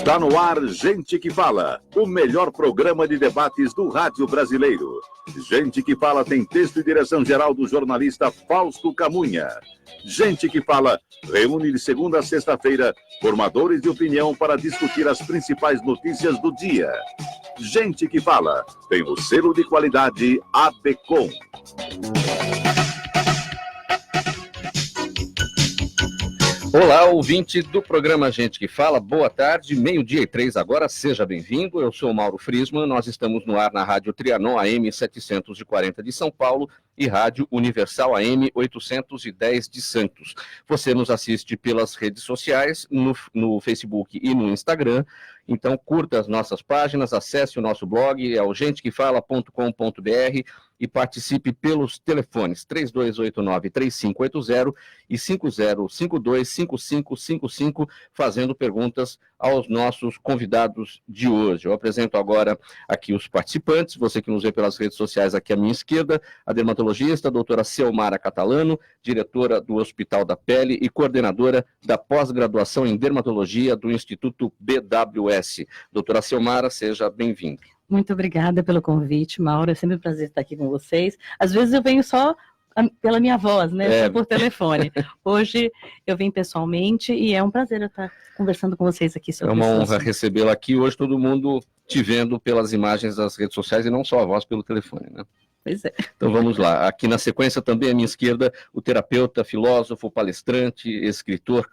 Está no ar Gente que Fala, o melhor programa de debates do rádio brasileiro. Gente que Fala tem texto e direção geral do jornalista Fausto Camunha. Gente que Fala reúne de segunda a sexta-feira formadores de opinião para discutir as principais notícias do dia. Gente que Fala tem o selo de qualidade ABECOM. Olá, ouvinte do programa Gente que Fala, boa tarde, 12:03 agora, seja bem-vindo, eu sou o Mauro Friesman, nós estamos no ar na Rádio Trianon AM 740 de São Paulo e Rádio Universal AM 810 de Santos. Você nos assiste pelas redes sociais, no Facebook e no Instagram, então curta as nossas páginas, acesse o nosso blog, é o gentequefala.com.br e participe pelos telefones 3289-3580 e 5052-5555, fazendo perguntas aos nossos convidados de hoje. Eu apresento agora aqui os participantes, você que nos vê pelas redes sociais aqui à minha esquerda, a dermatologista, a doutora Selmara Catalano, diretora do Hospital da Pele e coordenadora da pós-graduação em dermatologia do Instituto BWS. Doutora Selmara, seja bem-vinda. Muito obrigada pelo convite, Mauro, é sempre um prazer estar aqui com vocês. Às vezes eu venho só pela minha voz, né, só por telefone. Hoje eu vim pessoalmente e é um prazer eu estar conversando com vocês aqui sobre isso. É uma honra recebê-la aqui, hoje todo mundo te vendo pelas imagens das redes sociais e não só a voz pelo telefone, né? Pois é. Então vamos lá, aqui na sequência também à minha esquerda, o terapeuta, filósofo, palestrante, escritor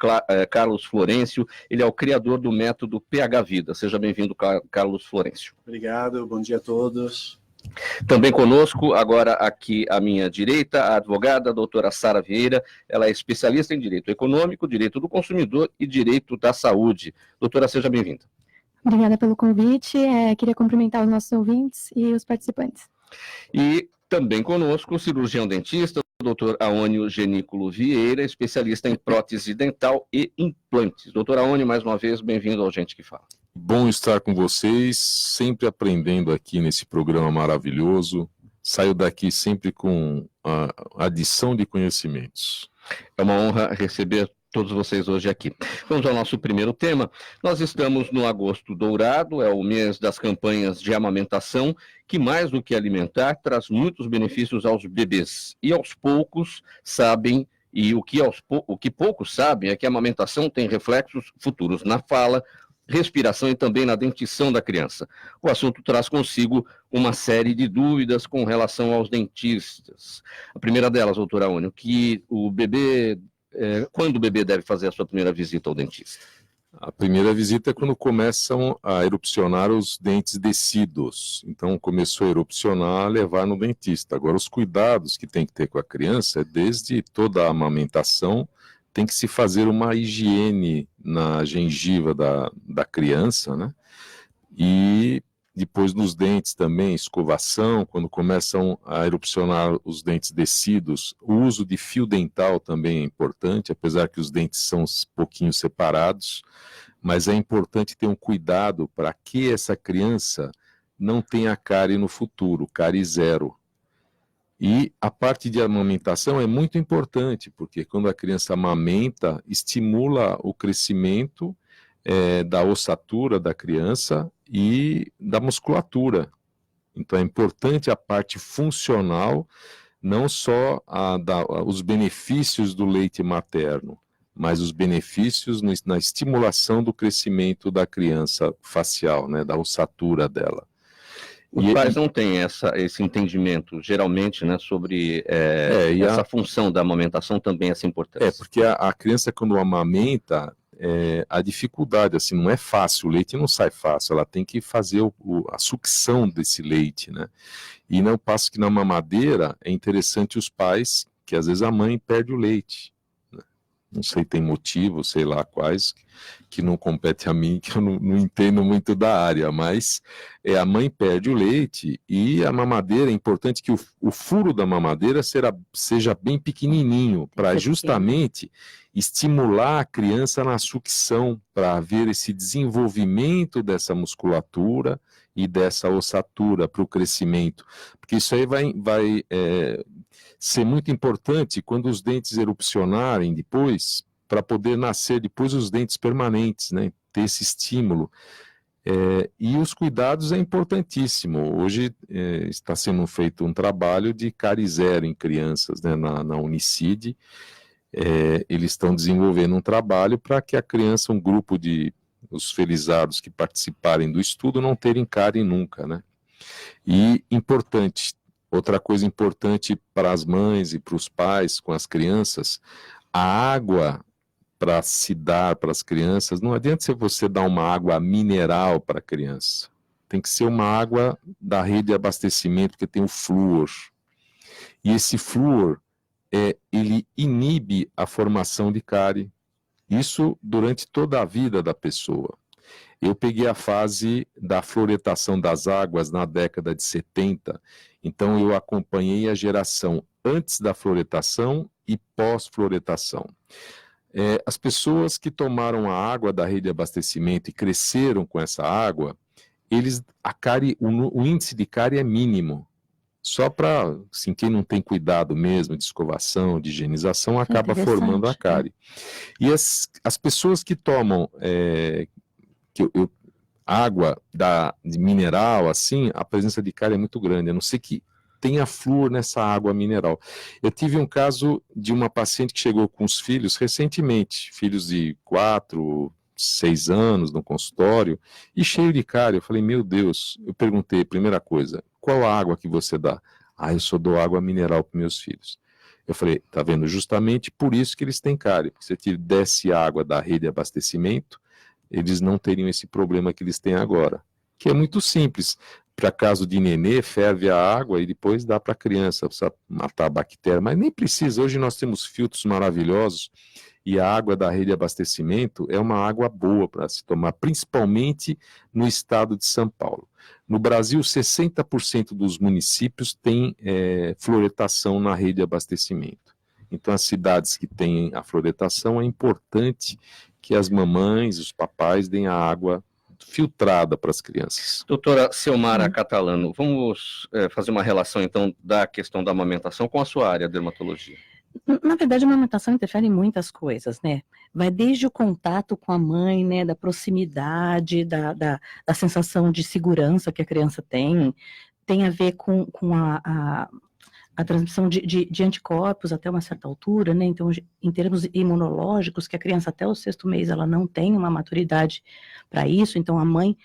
Carlos Florencio, ele é o criador do método PH Vida. Seja bem-vindo, Carlos Florencio. Obrigado, bom dia a todos. Também conosco, agora aqui à minha direita, a advogada, a doutora Sara Vieira, ela é especialista em direito econômico, direito do consumidor e direito da saúde. Doutora, seja bem-vinda. Obrigada pelo convite, queria cumprimentar os nossos ouvintes e os participantes. E também conosco o cirurgião dentista, o doutor Aônio Genículo Vieira, especialista em prótese dental e implantes. Doutor Aônio, mais uma vez, bem-vindo ao Gente que Fala. Bom estar com vocês, sempre aprendendo aqui nesse programa maravilhoso. Saio daqui sempre com a adição de conhecimentos. É uma honra receber todos vocês hoje aqui. Vamos ao nosso primeiro tema. Nós estamos no agosto dourado, é o mês das campanhas de amamentação, que mais do que alimentar, traz muitos benefícios aos bebês. E aos poucos sabem, e o que poucos sabem é que a amamentação tem reflexos futuros na fala, respiração e também na dentição da criança. O assunto traz consigo uma série de dúvidas com relação aos dentistas. A primeira delas, doutora Aônio, que o bebê... quando o bebê deve fazer a sua primeira visita ao dentista? A primeira visita é quando começam a erupcionar os dentes descidos. Então, começou a erupcionar, levar no dentista. Agora, os cuidados que tem que ter com a criança é desde toda a amamentação, tem que se fazer uma higiene na gengiva da criança, né? E depois nos dentes também, escovação, quando começam a erupcionar os dentes descidos, o uso de fio dental também é importante, apesar que os dentes são um pouquinho separados, mas é importante ter um cuidado para que essa criança não tenha cárie no futuro, cárie zero. E a parte de amamentação é muito importante, porque quando a criança amamenta, estimula o crescimento da ossatura da criança e da musculatura. Então é importante a parte funcional, não só os benefícios do leite materno, mas os benefícios na estimulação do crescimento da criança facial, né, da ossatura dela. Os pais não têm esse entendimento, geralmente, né, sobre essa função da amamentação também, essa importância. Porque a criança, quando amamenta, a dificuldade, assim, não é fácil, o leite não sai fácil, ela tem que fazer a sucção desse leite, né? E não passa que na mamadeira é interessante os pais, que às vezes a mãe perde o leite, né? Não sei, tem motivo, sei lá quais, que não compete a mim, que eu não entendo muito da área, mas a mãe perde o leite e a mamadeira, é importante que o furo da mamadeira seja bem pequenininho, para justamente estimular a criança na sucção, para haver esse desenvolvimento dessa musculatura e dessa ossatura para o crescimento, porque isso aí vai ser muito importante quando os dentes erupcionarem depois, para poder nascer depois os dentes permanentes, né? ter esse estímulo. E os cuidados é importantíssimo. Hoje está sendo feito um trabalho de cárie zero em crianças, né, na Unicid. Eles estão desenvolvendo um trabalho para que a criança, um grupo de os felizados que participarem do estudo, não terem cárie nunca, né? E importante, outra coisa importante para as mães e para os pais com as crianças, a água para se dar para as crianças, não adianta você dar uma água mineral para a criança. Tem que ser uma água da rede de abastecimento, porque tem o flúor. E esse flúor, ele inibe a formação de cárie. Isso durante toda a vida da pessoa. Eu peguei a fase da fluoretação das águas na década de 70, então eu acompanhei a geração antes da fluoretação e pós-fluoretação. As pessoas que tomaram a água da rede de abastecimento e cresceram com essa água, o índice de cárie é mínimo. Só para, assim, quem não tem cuidado mesmo de escovação, de higienização, acaba formando a cárie. E as pessoas que tomam água de mineral, assim, a presença de cárie é muito grande, a não ser que tenha flúor nessa água mineral. Eu tive um caso de uma paciente que chegou com os filhos recentemente, filhos de 4, 6 anos no consultório, e cheio de cárie. Eu falei, meu Deus, eu perguntei, primeira coisa, qual a água que você dá? Eu só dou água mineral para meus filhos. Eu falei, tá vendo, justamente por isso que eles têm cárie, porque se você desse água da rede de abastecimento, eles não teriam esse problema que eles têm agora, que é muito simples. Para caso de nenê, ferve a água e depois dá para a criança, precisa matar a bactéria, mas nem precisa. Hoje nós temos filtros maravilhosos e a água da rede de abastecimento é uma água boa para se tomar, principalmente no estado de São Paulo. No Brasil, 60% dos municípios têm fluoretação na rede de abastecimento. Então, as cidades que têm a fluoretação, é importante que as mamães, os papais deem a água filtrada para as crianças. Doutora Selmara Catalano, vamos fazer uma relação, então, da questão da amamentação com a sua área, a dermatologia. Na verdade, a amamentação interfere em muitas coisas, né? Vai desde o contato com a mãe, né, da proximidade, da sensação de segurança que a criança tem a ver com a transmissão de anticorpos até uma certa altura, né? Então, em termos imunológicos, que a criança até o 6º mês, ela não tem uma maturidade para isso, então a mãe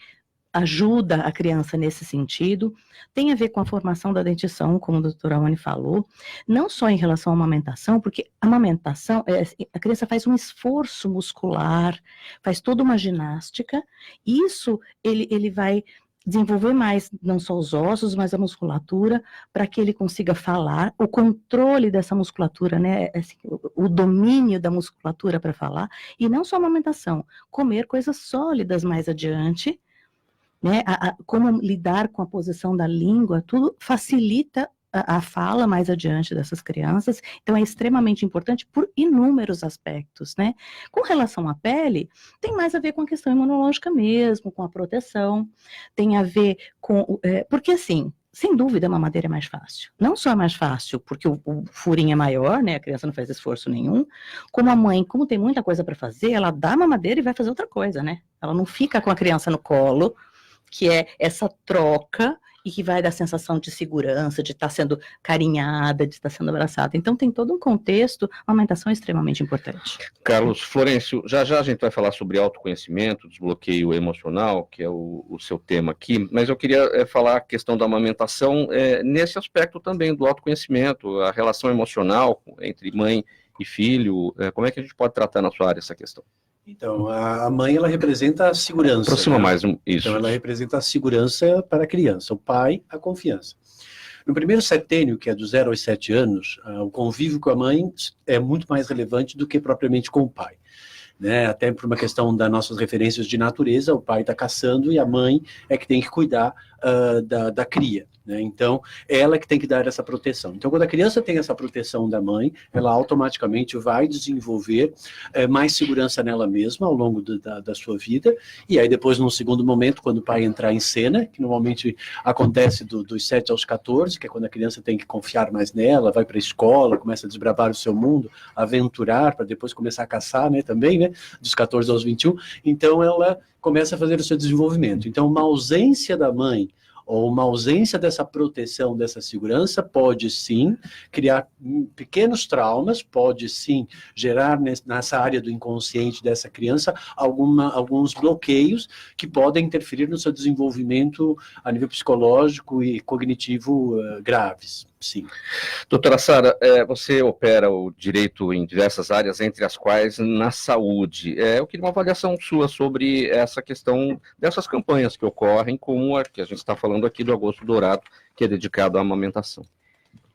ajuda a criança nesse sentido, tem a ver com a formação da dentição, como a doutora Rony falou, não só em relação à amamentação, porque a amamentação, a criança faz um esforço muscular, faz toda uma ginástica, e isso ele vai desenvolver mais, não só os ossos, mas a musculatura, para que ele consiga falar, o controle dessa musculatura, né, assim, o domínio da musculatura para falar, e não só a amamentação, comer coisas sólidas mais adiante, né, como lidar com a posição da língua, tudo facilita a fala mais adiante dessas crianças, então é extremamente importante por inúmeros aspectos, né? Com relação à pele, tem mais a ver com a questão imunológica mesmo, com a proteção, tem a ver com, porque assim, sem dúvida a mamadeira é mais fácil, não só é mais fácil porque o furinho é maior, né, a criança não faz esforço nenhum, como a mãe, como tem muita coisa para fazer, ela dá a mamadeira e vai fazer outra coisa, né? Ela não fica com a criança no colo, que é essa troca e que vai dar sensação de segurança, de estar sendo carinhada, de estar sendo abraçada. Então tem todo um contexto, a amamentação é extremamente importante. Carlos Florencio, já a gente vai falar sobre autoconhecimento, desbloqueio emocional, que é o seu tema aqui, mas eu queria falar a questão da amamentação nesse aspecto também do autoconhecimento, a relação emocional entre mãe e filho, como é que a gente pode tratar na sua área essa questão? Então, a mãe, ela representa a segurança. Aproxima, né? Mais isso. Então, ela representa a segurança para a criança, o pai, a confiança. No primeiro setênio, que é do 0 aos 7 anos, o convívio com a mãe é muito mais relevante do que propriamente com o pai. Né? Até por uma questão das nossas referências de natureza, o pai está caçando e a mãe é que tem que cuidar da cria. né? Então, ela que tem que dar essa proteção. Então, quando a criança tem essa proteção da mãe, ela automaticamente vai desenvolver mais segurança nela mesma ao longo da sua vida, e aí depois, num segundo momento, quando o pai entrar em cena, que normalmente acontece dos 7 aos 14, que é quando a criança tem que confiar mais nela, vai para a escola, começa a desbravar o seu mundo, aventurar, para depois começar a caçar, né, também, né, dos 14 aos 21, então ela começa a fazer o seu desenvolvimento. Então, uma ausência da mãe, ou uma ausência dessa proteção, dessa segurança, pode sim criar pequenos traumas, pode sim gerar nessa área do inconsciente dessa criança alguns bloqueios que podem interferir no seu desenvolvimento a nível psicológico e cognitivo graves. Sim. Doutora Sara, você opera o direito em diversas áreas, entre as quais na saúde. Eu queria uma avaliação sua sobre essa questão dessas campanhas que ocorrem, como a que a gente está falando aqui do Agosto Dourado, que é dedicado à amamentação.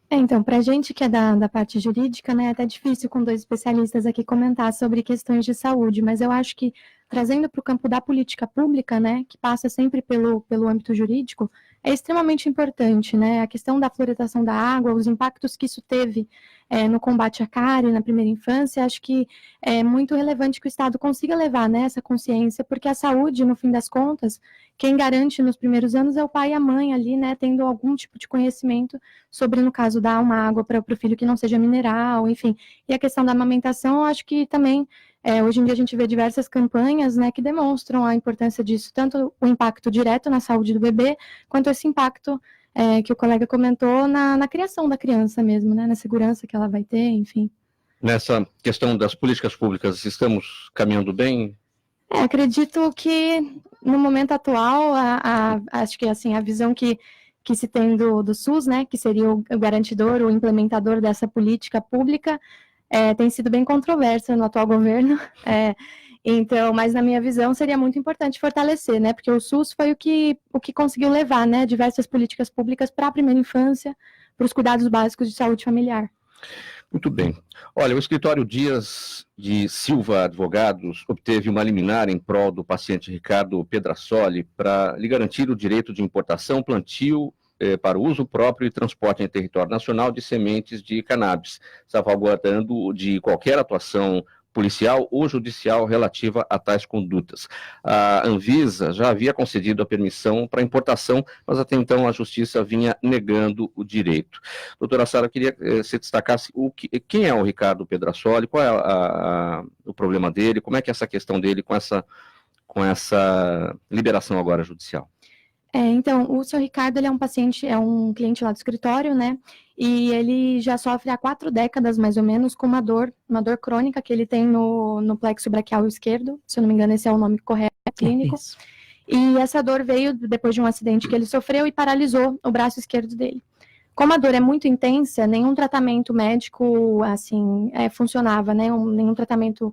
Então, para a gente que é da parte jurídica, né, é até difícil com 2 especialistas aqui comentar sobre questões de saúde, mas eu acho que, trazendo para o campo da política pública, né, que passa sempre pelo âmbito jurídico, é extremamente importante, né, a questão da fluoridação da água, os impactos que isso teve no combate à cárie na primeira infância, acho que é muito relevante que o Estado consiga levar, né, essa consciência, porque a saúde, no fim das contas, quem garante nos primeiros anos é o pai e a mãe ali, né, tendo algum tipo de conhecimento sobre, no caso, dar uma água para o filho que não seja mineral, enfim. E a questão da amamentação, eu acho que também, hoje em dia a gente vê diversas campanhas, né, que demonstram a importância disso, tanto o impacto direto na saúde do bebê, quanto esse impacto que o colega comentou na criação da criança mesmo, né, na segurança que ela vai ter, enfim. Nessa questão das políticas públicas, estamos caminhando bem? Acredito que, no momento atual, acho que assim, a visão que se tem do SUS, né, que seria o garantidor, o implementador dessa política pública, tem sido bem controversa no atual governo, então, mas na minha visão seria muito importante fortalecer, né, porque o SUS foi o que conseguiu levar, né, diversas políticas públicas para a primeira infância, para os cuidados básicos de saúde familiar. Muito bem. Olha, o escritório Dias de Silva Advogados obteve uma liminar em prol do paciente Ricardo Pedrasoli para lhe garantir o direito de importação, plantio para uso próprio e transporte em território nacional de sementes de cannabis, salvaguardando de qualquer atuação policial ou judicial relativa a tais condutas. A Anvisa já havia concedido a permissão para importação, mas até então a Justiça vinha negando o direito. Doutora Sara, eu queria que você destacasse quem é o Ricardo Pedrasoli, qual é o problema dele, como é que é essa questão dele com essa liberação agora judicial? Então, o senhor Ricardo, ele é um paciente, é um cliente lá do escritório, né, e ele já sofre há 4 décadas, mais ou menos, com uma dor crônica que ele tem no plexo braquial esquerdo, se eu não me engano, esse é o nome correto clínico, e essa dor veio depois de um acidente que ele sofreu e paralisou o braço esquerdo dele. Como a dor é muito intensa, nenhum tratamento médico, assim, funcionava, né, nenhum tratamento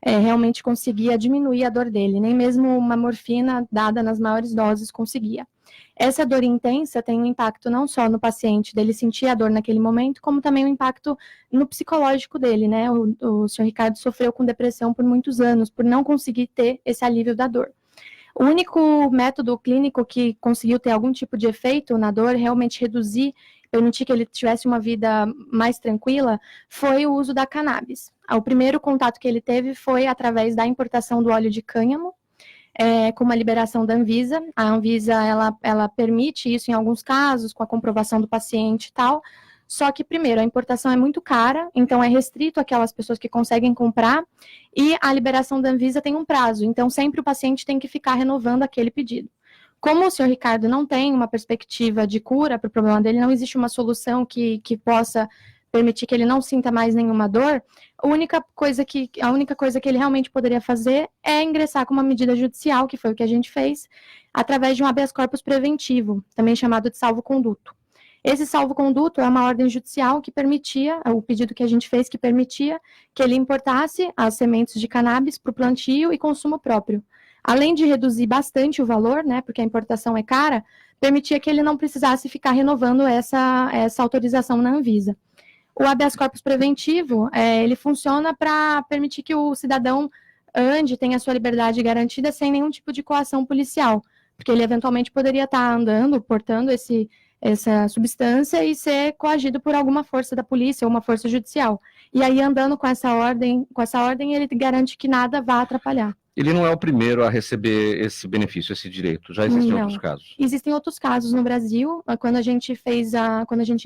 realmente conseguia diminuir a dor dele, nem mesmo uma morfina dada nas maiores doses conseguia. Essa dor intensa tem um impacto não só no paciente, dele sentir a dor naquele momento, como também um impacto no psicológico dele, né? O senhor Ricardo sofreu com depressão por muitos anos, por não conseguir ter esse alívio da dor. O único método clínico que conseguiu ter algum tipo de efeito na dor, realmente reduzir, permitir que ele tivesse uma vida mais tranquila, foi o uso da cannabis. O primeiro contato que ele teve foi através da importação do óleo de cânhamo, com uma liberação da Anvisa. A Anvisa, ela permite isso em alguns casos, com a comprovação do paciente e tal, só que, primeiro, a importação é muito cara, então é restrito àquelas pessoas que conseguem comprar, e a liberação da Anvisa tem um prazo, então sempre o paciente tem que ficar renovando aquele pedido. Como o senhor Ricardo não tem uma perspectiva de cura para o problema dele, não existe uma solução que possa permitir que ele não sinta mais nenhuma dor, a única coisa que ele realmente poderia fazer é ingressar com uma medida judicial, que foi o que a gente fez, através de um habeas corpus preventivo, também chamado de salvo-conduto. Esse salvo-conduto é uma ordem judicial que permitia, o pedido que a gente fez, que permitia que ele importasse as sementes de cannabis para o plantio e consumo próprio. Além de reduzir bastante o valor, né, porque a importação é cara, permitia que ele não precisasse ficar renovando essa autorização na Anvisa. O habeas corpus preventivo, ele funciona para permitir que o cidadão ande, tenha a sua liberdade garantida sem nenhum tipo de coação policial, porque ele eventualmente poderia estar andando, portando essa substância e ser coagido por alguma força da polícia ou uma força judicial. E aí, andando com essa ordem, ele garante que nada vá atrapalhar. Ele não é o primeiro a receber esse benefício, esse direito. Já existem outros casos. Existem outros casos no Brasil. Quando a gente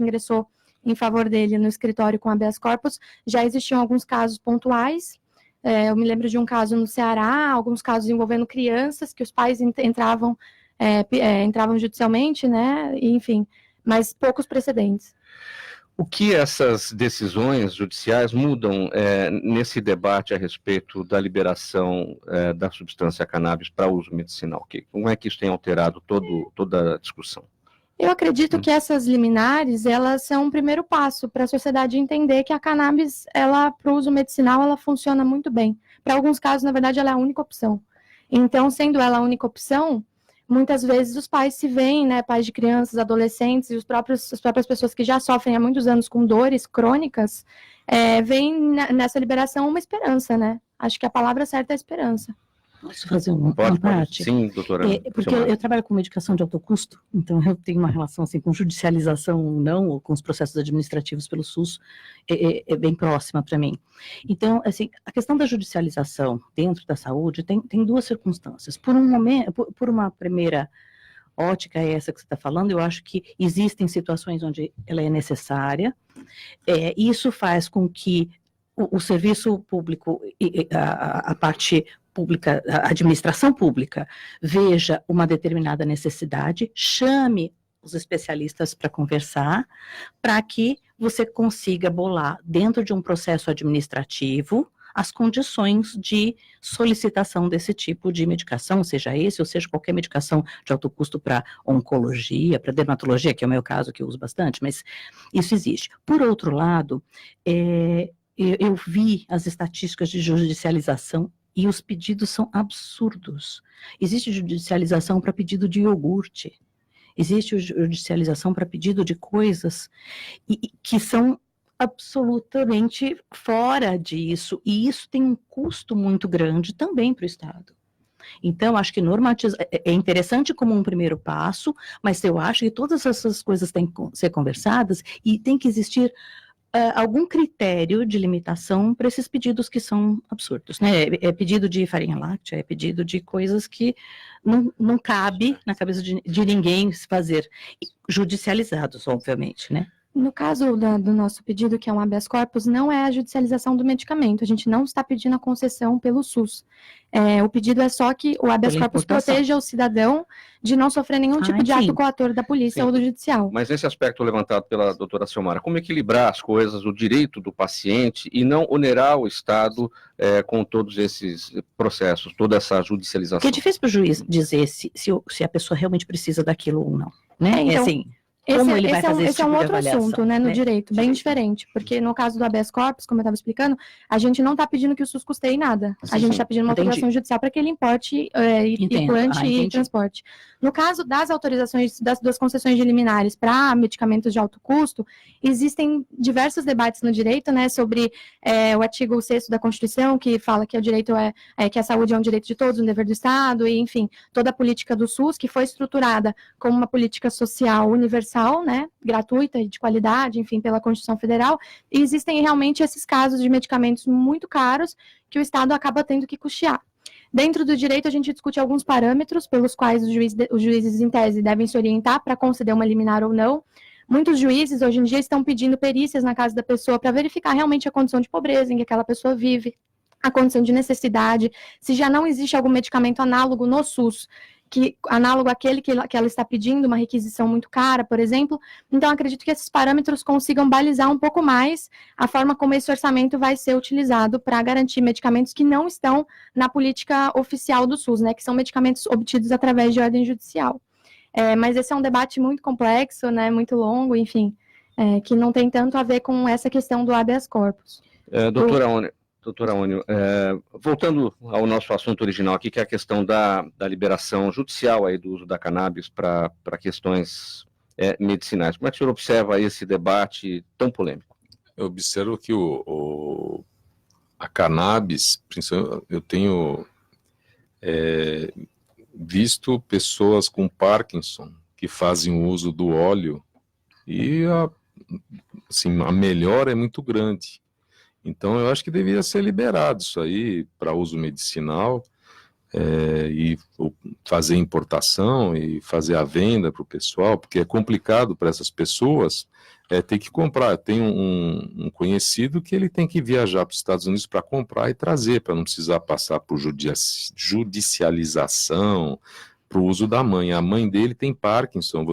ingressou em favor dele no escritório com habeas corpus, já existiam alguns casos pontuais. Eu me lembro de um caso no Ceará, alguns casos envolvendo crianças, que os pais entravam judicialmente, né? Enfim, mas poucos precedentes. O que essas decisões judiciais mudam nesse debate a respeito da liberação da substância cannabis para uso medicinal? Como é que isso tem alterado toda a discussão? Eu acredito que essas liminares, elas são um primeiro passo para a sociedade entender que a cannabis, para o uso medicinal, ela funciona muito bem. Para alguns casos, na verdade, ela é a única opção. Então, sendo ela a única opção, muitas vezes os pais se veem, né, pais de crianças, adolescentes, e as próprias pessoas que já sofrem há muitos anos com dores crônicas, veem nessa liberação uma esperança, né? Acho que a palavra certa é esperança. Posso fazer uma Pode. parte? Sim, doutora. Porque eu trabalho com medicação de alto custo, então eu tenho uma relação assim, com judicialização ou não, ou com os processos administrativos pelo SUS, é bem próxima para mim. Então, assim, a questão da judicialização dentro da saúde tem duas circunstâncias. Por uma primeira ótica, é essa que você está falando, eu acho que existem situações onde ela é necessária, isso faz com que o serviço público, a parte pública, a administração pública, veja uma determinada necessidade, chame os especialistas para conversar, para que você consiga bolar, dentro de um processo administrativo, as condições de solicitação desse tipo de medicação, seja esse, ou seja qualquer medicação de alto custo para oncologia, para dermatologia, que é o meu caso, que eu uso bastante, mas isso existe. Por outro lado, eu vi as estatísticas de judicialização e os pedidos são absurdos. Existe judicialização para pedido de iogurte, existe judicialização para pedido de coisas que são absolutamente fora disso, e isso tem um custo muito grande também para o Estado. Então, acho que é interessante como um primeiro passo, mas eu acho que todas essas coisas têm que ser conversadas e tem que existir algum critério de limitação para esses pedidos que são absurdos, né? É pedido de farinha láctea, é pedido de coisas que não cabe na cabeça de ninguém se fazer, judicializados, obviamente, né? No caso do nosso pedido, que é um habeas corpus, não é a judicialização do medicamento, a gente não está pedindo a concessão pelo SUS. O pedido é só que o habeas corpus proteja o cidadão de não sofrer nenhum tipo de ato coator da polícia ou do judicial. Mas nesse aspecto levantado pela doutora Silmara, como equilibrar as coisas, o direito do paciente e não onerar o Estado com todos esses processos, toda essa judicialização? Porque é difícil para o juiz dizer se a pessoa realmente precisa daquilo ou não, né? Então, assim, como ele vai fazer esse tipo é um de outro avaliação, assunto, né, no direito, bem diferente, porque no caso do habeas corpus, como eu estava explicando, a gente não está pedindo que o SUS custeie nada, a gente está pedindo uma autorização judicial para que ele importe e plante e transporte. No caso das autorizações, das concessões de liminares para medicamentos de alto custo, existem diversos debates no direito, né, sobre o artigo 6º da Constituição, que fala que o direito que a saúde é um direito de todos, um dever do Estado, e enfim, toda a política do SUS, que foi estruturada como uma política social universal, né, gratuita e de qualidade, enfim, pela Constituição Federal, e existem realmente esses casos de medicamentos muito caros que o Estado acaba tendo que custear. Dentro do direito, a gente discute alguns parâmetros pelos quais os juízes, em tese, devem se orientar para conceder uma liminar ou não. Muitos juízes, hoje em dia, estão pedindo perícias na casa da pessoa para verificar realmente a condição de pobreza em que aquela pessoa vive, a condição de necessidade, se já não existe algum medicamento análogo no SUS, análogo àquele que ela está pedindo, uma requisição muito cara, por exemplo. Então, acredito que esses parâmetros consigam balizar um pouco mais a forma como esse orçamento vai ser utilizado para garantir medicamentos que não estão na política oficial do SUS, né, que são medicamentos obtidos através de ordem judicial. Mas esse é um debate muito complexo, né, muito longo, enfim, que não tem tanto a ver com essa questão do habeas corpus. Doutora Ônio, voltando ao nosso assunto original aqui, que é a questão da liberação judicial aí do uso da cannabis para questões medicinais. Como é que o senhor observa esse debate tão polêmico? Eu observo que a cannabis, eu tenho visto pessoas com Parkinson que fazem o uso do óleo E assim, a melhora é muito grande. Então, eu acho que deveria ser liberado isso aí para uso medicinal, e fazer importação e fazer a venda para o pessoal, porque é complicado para essas pessoas ter que comprar. Eu tenho um conhecido que ele tem que viajar para os Estados Unidos para comprar e trazer, para não precisar passar por judicialização, para o uso da mãe. A mãe dele tem Parkinson.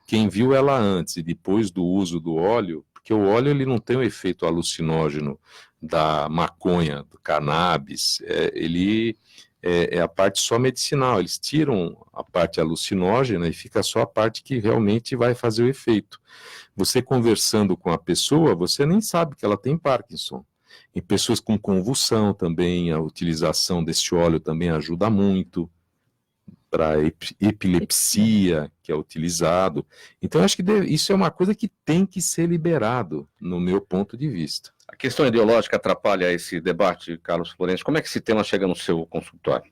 Quem viu ela antes e depois do uso do óleo, porque o óleo ele não tem o efeito alucinógeno da maconha, do cannabis, ele é a parte só medicinal. Eles tiram a parte alucinógena e fica só a parte que realmente vai fazer o efeito. Você conversando com a pessoa, você nem sabe que ela tem Parkinson. Em pessoas com convulsão também, a utilização desse óleo também ajuda muito para epilepsia, que é utilizado. Então, acho que isso é uma coisa que tem que ser liberado, no meu ponto de vista. A questão ideológica atrapalha esse debate, Carlos Florencio. Como é que esse tema chega no seu consultório?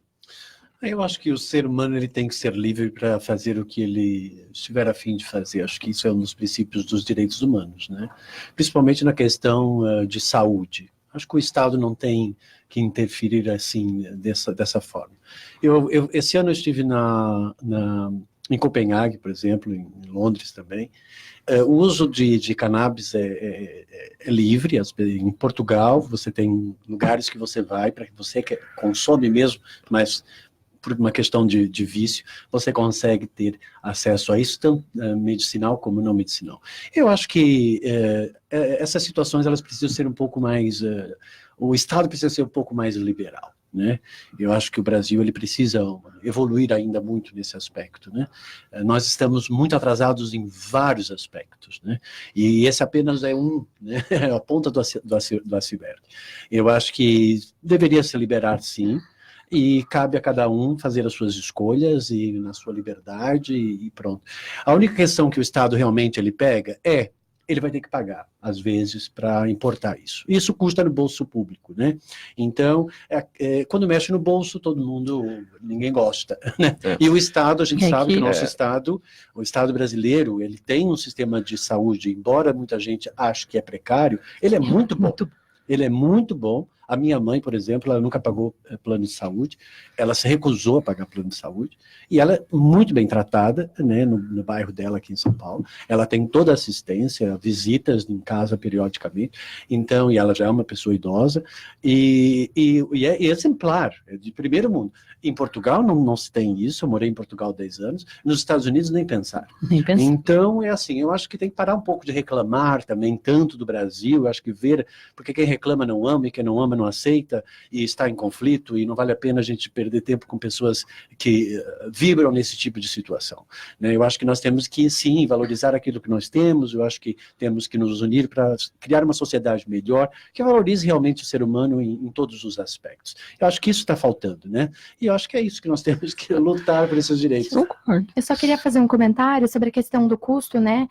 Eu acho que o ser humano ele tem que ser livre para fazer o que ele estiver a fim de fazer. Acho que isso é um dos princípios dos direitos humanos, né? Principalmente na questão de saúde. Acho que o Estado não tem que interferir assim, dessa forma. Esse ano eu estive em Copenhague, por exemplo, em Londres também. O uso de cannabis é livre. Em Portugal, você tem lugares que você vai para que você consome mesmo, mas por uma questão de vício, você consegue ter acesso a isso, tanto medicinal como não medicinal. Eu acho que essas situações elas precisam ser um pouco mais... o Estado precisa ser um pouco mais liberal, né? Eu acho que o Brasil ele precisa evoluir ainda muito nesse aspecto, né? Nós estamos muito atrasados em vários aspectos, né? E esse apenas é né? A ponta do iceberg. Eu acho que deveria se liberar, sim, e cabe a cada um fazer as suas escolhas e na sua liberdade e pronto. A única questão que o Estado realmente ele pega ele vai ter que pagar, às vezes, para importar isso. Isso custa no bolso público, né? Então, quando mexe no bolso, ninguém gosta, né? E o Estado, a gente sabe que o nosso Estado, o Estado brasileiro, ele tem um sistema de saúde, embora muita gente ache que é precário, ele é muito bom. Ele é muito bom. A minha mãe, por exemplo, ela nunca pagou plano de saúde, ela se recusou a pagar plano de saúde, e ela é muito bem tratada, né, no bairro dela aqui em São Paulo. Ela tem toda a assistência, visitas em casa periodicamente, então, e ela já é uma pessoa idosa, e é exemplar, é de primeiro mundo. Em Portugal não se tem isso, eu morei em Portugal 10 anos, nos Estados Unidos nem pensar. Então, é assim, eu acho que tem que parar um pouco de reclamar também, tanto do Brasil, eu acho que porque quem reclama não ama, e quem não ama não aceita, e está em conflito, e não vale a pena a gente perder tempo com pessoas que vibram nesse tipo de situação, né? Eu acho que nós temos que, sim, valorizar aquilo que nós temos, eu acho que temos que nos unir para criar uma sociedade melhor, que valorize realmente o ser humano em todos os aspectos. Eu acho que isso está faltando, né? E eu acho que é isso que nós temos que lutar por esses direitos. Concordo. Eu só queria fazer um comentário sobre a questão do custo, né?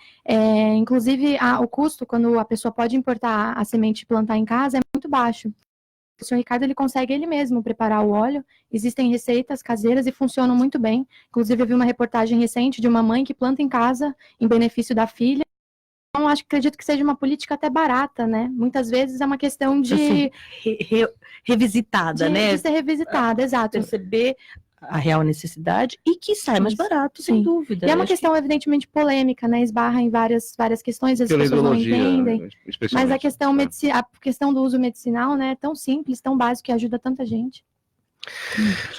Inclusive, o custo, quando a pessoa pode importar a semente e plantar em casa, é muito baixo. O senhor Ricardo, ele consegue ele mesmo preparar o óleo, existem receitas caseiras e funcionam muito bem. Inclusive, eu vi uma reportagem recente de uma mãe que planta em casa em benefício da filha. Então, acredito que seja uma política até barata, né? Muitas vezes é uma questão de... Assim, revisitada, né? De ser revisitada, exato. Perceber a real necessidade e que sai mais barato, sem dúvida. E é uma questão, evidentemente, polêmica, né? Esbarra em várias questões, as pessoas não entendem. Mas a questão do uso medicinal, né, é tão simples, tão básico, que ajuda tanta gente.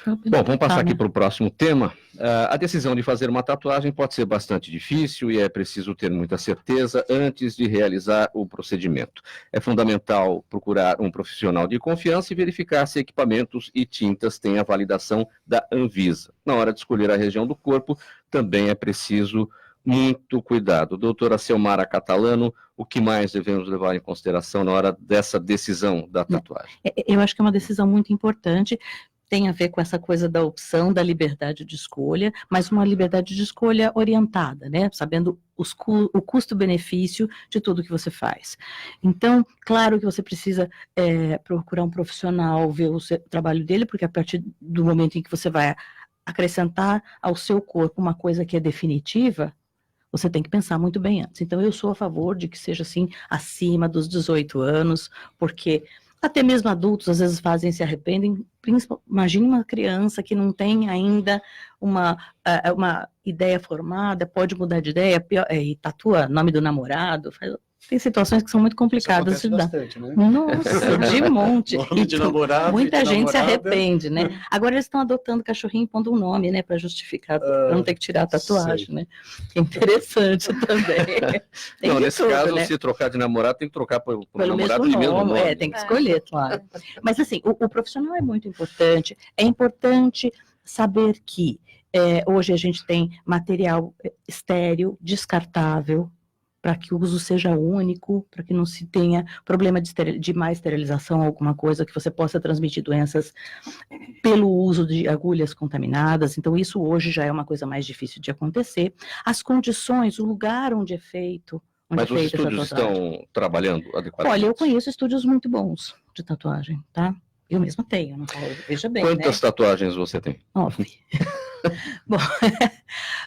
Bom, vamos passar aqui para o próximo tema. A decisão de fazer uma tatuagem pode ser bastante difícil e é preciso ter muita certeza antes de realizar o procedimento. É fundamental procurar um profissional de confiança e verificar se equipamentos e tintas têm a validação da Anvisa. Na hora de escolher a região do corpo, também é preciso muito cuidado. Doutora Selmara Catalano, o que mais devemos levar em consideração na hora dessa decisão da tatuagem? Eu acho que é uma decisão muito importante. Tem a ver com essa coisa da opção, da liberdade de escolha, mas uma liberdade de escolha orientada, né? Sabendo o custo-benefício de tudo que você faz. Então, claro que você precisa procurar um profissional, ver o trabalho dele, porque a partir do momento em que você vai acrescentar ao seu corpo uma coisa que é definitiva, Você tem que pensar muito bem antes. Então, eu sou a favor de que seja, assim, acima dos 18 anos, porque até mesmo adultos, às vezes, fazem e se arrependem. Imagine uma criança que não tem ainda uma ideia formada, pode mudar de ideia, e tatua nome do namorado, tem situações que são muito complicadas de dar. Bastante, né? Nossa, de monte. Nome de namorado, Muita de gente se namorada. arrepende, né? Agora eles estão adotando cachorrinho e pondo um nome, né? Para justificar, para não ter que tirar a tatuagem, sei. né? Que é interessante também. Tem Não, de nesse tudo, caso, né? se trocar de namorado, tem que trocar por Pelo namorado mesmo de mesmo nome, nome. tem que escolher, claro. Mas assim, o profissional é muito importante. É importante saber que hoje a gente tem material estéril, descartável, para que o uso seja único, para que não se tenha problema de má esterilização, alguma coisa que você possa transmitir doenças pelo uso de agulhas contaminadas. Então, isso hoje já é uma coisa mais difícil de acontecer. As condições, o lugar onde é feito. Mas os estúdios estão trabalhando adequadamente? Olha, eu conheço estúdios muito bons de tatuagem, tá? Eu mesma tenho, não falo, veja bem, Quantas né? tatuagens você tem? 9. Bom,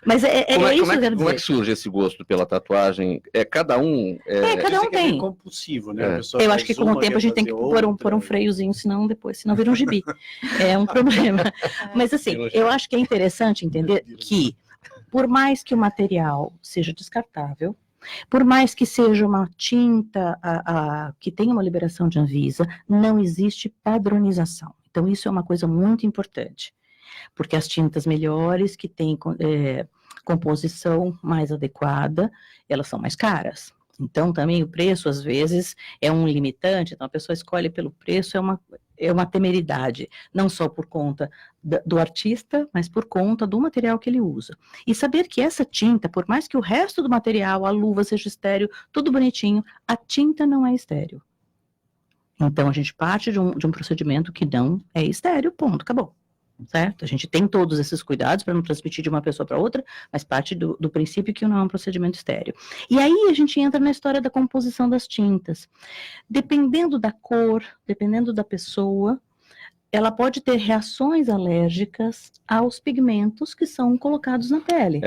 mas isso que eu quero dizer. Como é que surge esse gosto pela tatuagem? Cada um... Cada um tem. É compulsivo, né? A pessoa Eu faz acho que com o uma, tempo a gente quer tem que fazer pôr um outra. freiozinho, senão vira um gibi. É um problema. Mas assim, eu acho que é interessante entender que, por mais que o material seja descartável, por mais que seja uma tinta que tenha uma liberação de Anvisa, não existe padronização. Então, isso é uma coisa muito importante, porque as tintas melhores, que têm composição mais adequada, elas são mais caras. Então, também o preço, às vezes, é um limitante. Então, a pessoa escolhe pelo preço, é uma temeridade, não só por conta do artista, mas por conta do material que ele usa. E saber que essa tinta, por mais que o resto do material, a luva seja estéril, tudo bonitinho, a tinta não é estéril. Então, a gente parte de um procedimento que não é estéril, ponto, acabou. Certo? A gente tem todos esses cuidados para não transmitir de uma pessoa para outra, mas parte do princípio que não é um procedimento estéril. E aí a gente entra na história da composição das tintas. Dependendo da cor, dependendo da pessoa, ela pode ter reações alérgicas aos pigmentos que são colocados na pele.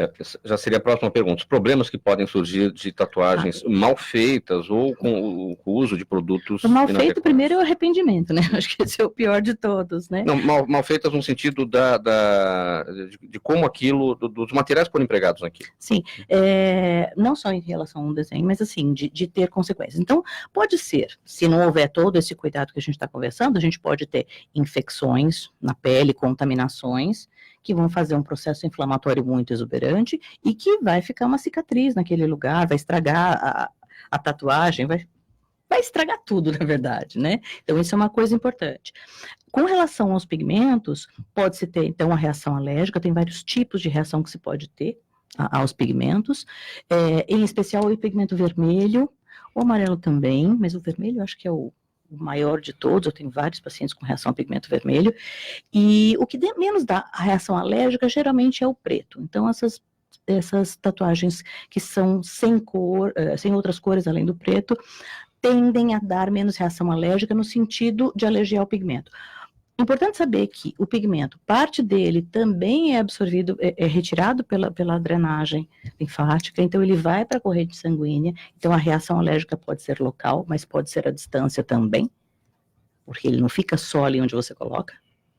Já seria a próxima pergunta. Os problemas que podem surgir de tatuagens mal feitas ou com o uso de produtos O mal feito, inadequados. primeiro, é o arrependimento, né? Acho que esse é o pior de todos, né? Não, mal feitas no sentido de como aquilo, dos materiais que foram empregados naquilo. Sim, não só em relação ao desenho, mas assim, de ter consequências. Então, pode ser, se não houver todo esse cuidado que a gente está conversando, a gente pode ter infecções na pele, contaminações, que vão fazer um processo inflamatório muito exuberante e que vai ficar uma cicatriz naquele lugar, vai estragar a tatuagem, vai estragar tudo, na verdade, né? Então, isso é uma coisa importante. Com relação aos pigmentos, pode-se ter, então, a reação alérgica, tem vários tipos de reação que se pode ter aos pigmentos, em especial o pigmento vermelho, o amarelo também, mas o vermelho eu acho que é o maior de todos, eu tenho vários pacientes com reação ao pigmento vermelho, e o que menos dá a reação alérgica geralmente é o preto. Então, essas tatuagens que são sem cor, sem outras cores além do preto, tendem a dar menos reação alérgica no sentido de alergia ao pigmento. Importante saber que o pigmento, parte dele também é absorvido, é retirado pela drenagem linfática, então ele vai para a corrente sanguínea, então a reação alérgica pode ser local, mas pode ser à distância também, porque ele não fica só ali onde você coloca,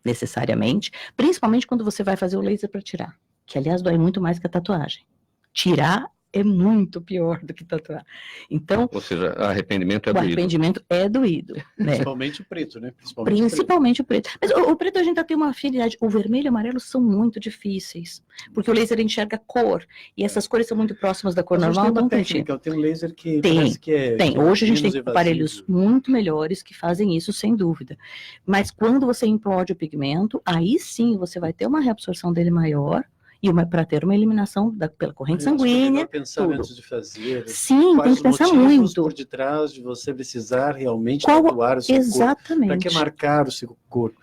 necessariamente, principalmente quando você vai fazer o laser para tirar, que aliás dói muito mais que a tatuagem. Tirar é muito pior do que tatuar. Então, ou seja, arrependimento é doído. O arrependimento é doído. Né? Principalmente o preto, né? Principalmente o preto. Mas o preto a gente já tem uma afinidade. O vermelho e o amarelo são muito difíceis, porque o laser enxerga cor, e essas cores são muito próximas da cor normal. Então, técnica, tem um laser que parece que é... Tem. Hoje a gente tem aparelhos evasivo. muito melhores que fazem isso, sem dúvida. Mas quando você implode o pigmento, aí sim você vai ter uma reabsorção dele maior, e para ter uma eliminação pela corrente sanguínea. Pensar tudo. antes de fazer. Sim, tem que pensar muito. Por detrás de você precisar realmente tatuar o seu corpo. Exatamente. Para que marcar o seu corpo?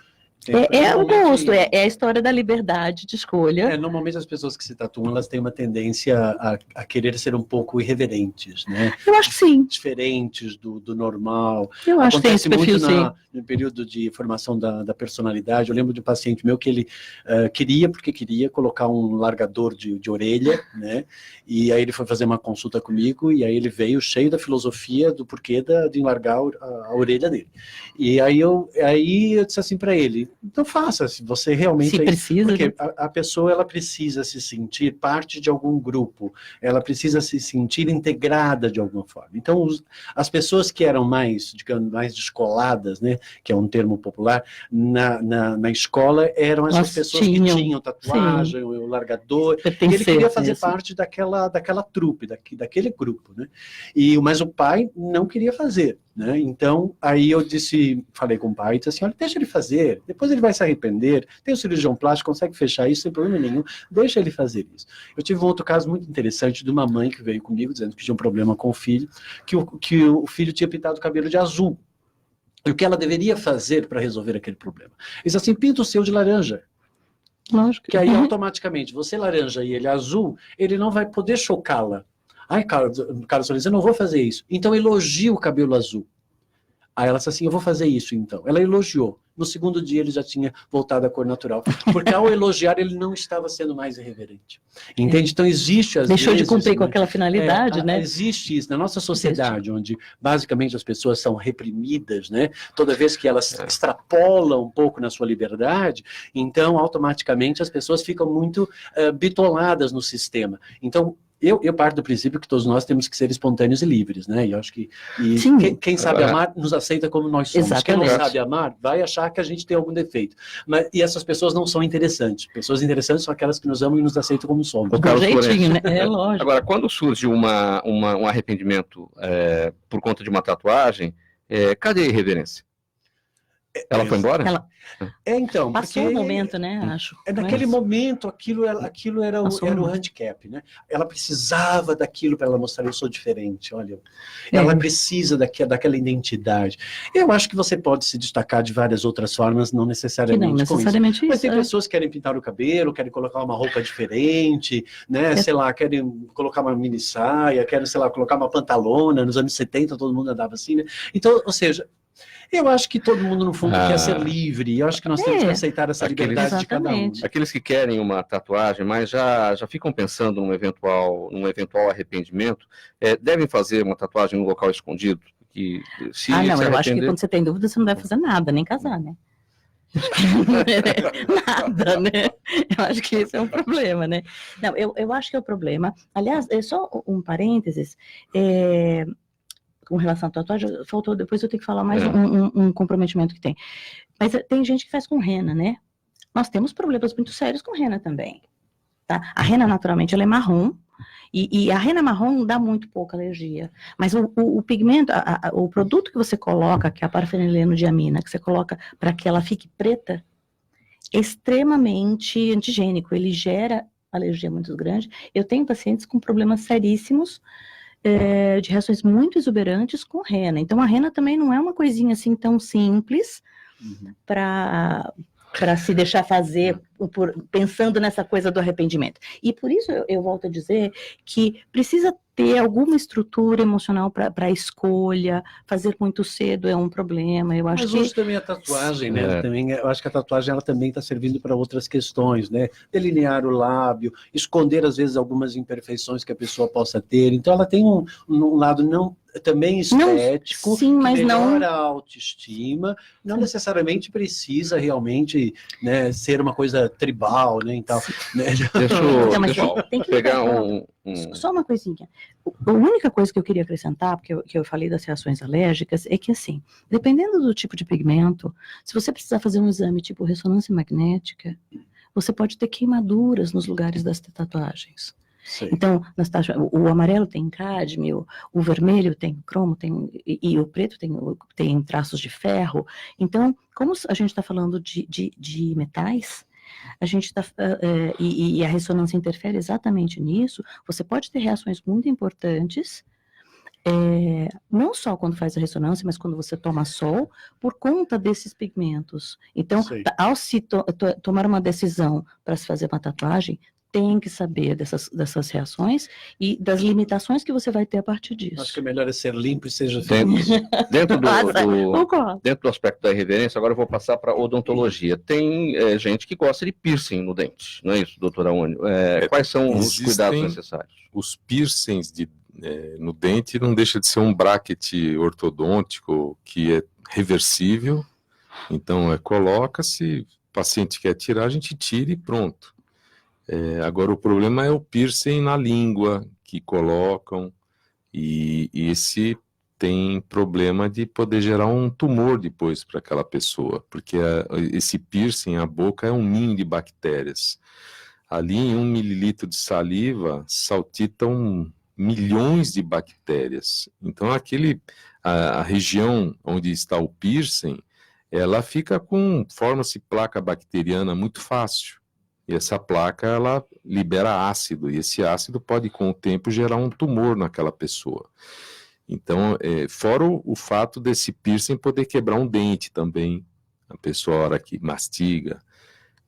É o gosto, é a história da liberdade de escolha. Normalmente as pessoas que se tatuam, elas têm uma tendência a querer ser um pouco irreverentes, né? Eu acho que sim. Diferentes do normal. Eu acho que tem esse perfil, sim. No período de formação da personalidade, eu lembro de um paciente meu que ele queria colocar um largador de orelha, né? E aí ele foi fazer uma consulta comigo, e aí ele veio cheio da filosofia do porquê de enlargar a orelha dele. E aí eu disse assim para ele, então faça, se você realmente... Se precisa. Porque a pessoa, ela precisa se sentir parte de algum grupo, ela precisa se sentir integrada de alguma forma. Então, as pessoas que eram mais, digamos, mais descoladas, né, que é um termo popular, na escola, eram essas pessoas que tinham tatuagem, o largador, e ele queria fazer parte daquela trupe, daquele grupo, né? Mas o pai não queria fazer, né? Então, aí eu falei com o pai, disse assim, olha, deixa ele fazer, depois ele vai se arrepender, tem o cirurgião plástico, consegue fechar isso sem problema nenhum, deixa ele fazer isso. Eu tive um outro caso muito interessante de uma mãe que veio comigo, dizendo que tinha um problema com o filho, que o filho tinha pintado o cabelo de azul. E o que ela deveria fazer para resolver aquele problema? Ele disse assim, pinta o seu de laranja. Lógico. Que aí, automaticamente, você laranja e ele azul, ele não vai poder chocá-la. Ai, Carlos Solis, eu não vou fazer isso. Então, elogia o cabelo azul. Aí ela disse assim, eu vou fazer isso então. Ela elogiou. No segundo dia ele já tinha voltado à cor natural. Porque ao elogiar ele não estava sendo mais irreverente. Entende? Então existe às vezes... Deixou de cumprir com aquela finalidade, né? Existe isso. Na nossa sociedade, onde basicamente as pessoas são reprimidas, né? Toda vez que elas extrapolam um pouco na sua liberdade, então automaticamente as pessoas ficam muito bitoladas no sistema. Então, eu parto do princípio que todos nós temos que ser espontâneos e livres, né? E eu acho que quem sabe amar nos aceita como nós somos. Exatamente. Quem não sabe amar vai achar que a gente tem algum defeito. E essas pessoas não são interessantes. Pessoas interessantes são aquelas que nos amam e nos aceitam como somos. Com jeitinho, né? É lógico. Agora, quando surge um arrependimento por conta de uma tatuagem, cadê a irreverência? Ela foi embora? Então, passou o momento, né, acho. Naquele momento, aquilo era o handicap, né? Ela precisava daquilo para ela mostrar, eu sou diferente, olha. Ela precisa daquela identidade. Eu acho que você pode se destacar de várias outras formas, não necessariamente com isso. Mas tem pessoas que querem pintar o cabelo, querem colocar uma roupa diferente, né? Sei lá, querem colocar uma mini saia, querem, sei lá, colocar uma pantalona. Nos anos 70 todo mundo andava assim, né? Então, ou seja... Eu acho que todo mundo, no fundo, quer ser livre. Eu acho que nós temos que aceitar essa liberdade de cada um. Aqueles que querem uma tatuagem, mas já ficam pensando num eventual arrependimento, devem fazer uma tatuagem num local escondido? Que, eu acho que quando você tem dúvida, você não deve fazer nada, nem casar, né? Nada, né? Eu acho que esse é um problema, né? Não, eu acho que é o problema. Aliás, só um parênteses, com relação à tatuagem, faltou, depois eu tenho que falar mais um comprometimento que tem. Mas tem gente que faz com rena, né? Nós temos problemas muito sérios com rena também, tá? A rena, naturalmente, ela é marrom, e a rena marrom dá muito pouca alergia. Mas o pigmento, o produto que você coloca, que é a parafenileno-diamina, que você coloca para que ela fique preta, é extremamente antigênico, ele gera alergia muito grande. Eu tenho pacientes com problemas seríssimos, de reações muito exuberantes com rena. Então, a rena também não é uma coisinha assim tão simples para se deixar fazer pensando nessa coisa do arrependimento. E por isso eu volto a dizer que precisa ter alguma estrutura emocional para a escolha. Fazer muito cedo é um problema. Eu acho. Mas hoje também a tatuagem, né? Também, eu acho que a tatuagem ela também está servindo para outras questões, né? Delinear o lábio, esconder às vezes algumas imperfeições que a pessoa possa ter. Então ela tem um lado também estético, sim, mas melhora a autoestima, não necessariamente precisa realmente, né, ser uma coisa tribal, né, então, né? Deixa eu pegar só uma coisinha. A única coisa que eu queria acrescentar, porque eu falei das reações alérgicas, é que assim, dependendo do tipo de pigmento, se você precisar fazer um exame tipo ressonância magnética, você pode ter queimaduras nos lugares das tatuagens. Sim. Então, o amarelo tem cádmio, o vermelho tem cromo, e o preto tem traços de ferro. Então, como a gente está falando de metais, a gente e a ressonância interfere exatamente nisso, você pode ter reações muito importantes não só quando faz a ressonância, mas quando você toma sol, por conta desses pigmentos. Então, ao se tomar uma decisão para se fazer uma tatuagem, tem que saber dessas reações e das limitações que você vai ter a partir disso. Acho que é melhor ser limpo e seja feliz. Dentro do aspecto da irreverência, agora eu vou passar para odontologia. Tem gente que gosta de piercing no dente, não é isso, doutora Aônio? Quais são os cuidados necessários? Os piercings no dente não deixa de ser um bracket ortodôntico que é reversível. Então, coloca-se, o paciente quer tirar, a gente tira e pronto. Agora, o problema é o piercing na língua que colocam, e esse tem problema de poder gerar um tumor depois para aquela pessoa, porque esse piercing, a boca, é um ninho de bactérias. Ali, em 1 mililitro de saliva, saltitam milhões de bactérias. Então, a região onde está o piercing, ela fica forma-se placa bacteriana muito fácil. E essa placa, ela libera ácido, e esse ácido pode, com o tempo, gerar um tumor naquela pessoa. Então, fora o fato desse piercing poder quebrar um dente também, a pessoa, a hora que mastiga.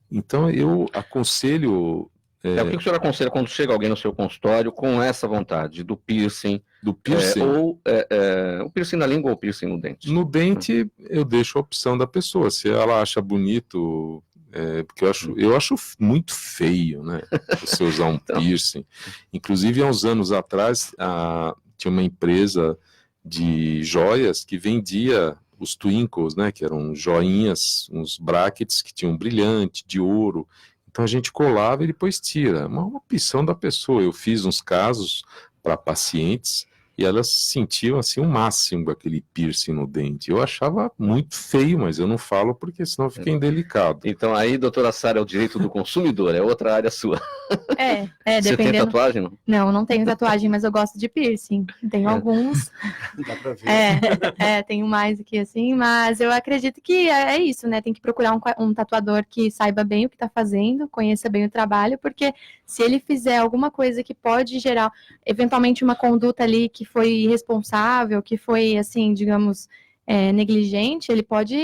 Então, eu aconselho... O que o senhor aconselha quando chega alguém no seu consultório com essa vontade do piercing? Do piercing? O piercing na língua ou o piercing no dente? No dente, eu deixo a opção da pessoa. Se ela acha bonito... porque eu acho muito feio, né, você usar um piercing. Inclusive, há uns anos atrás, tinha uma empresa de joias que vendia os twinkles, né, que eram joinhas, uns brackets que tinham brilhante, de ouro. Então, a gente colava e depois tira. Uma opção da pessoa. Eu fiz uns casos para pacientes e elas sentiam assim o máximo aquele piercing no dente. Eu achava muito feio, mas eu não falo porque senão fica indelicado. Então aí, doutora Sara, é o direito do consumidor, é outra área sua. Você dependendo... tem tatuagem, não? Não tenho tatuagem, mas eu gosto de piercing. Tenho alguns. Dá pra ver. Tenho mais aqui assim, mas eu acredito que é isso, né? Tem que procurar um tatuador que saiba bem o que tá fazendo, conheça bem o trabalho, porque se ele fizer alguma coisa que pode gerar, eventualmente, uma conduta ali que foi irresponsável, que foi, assim, digamos, negligente, ele pode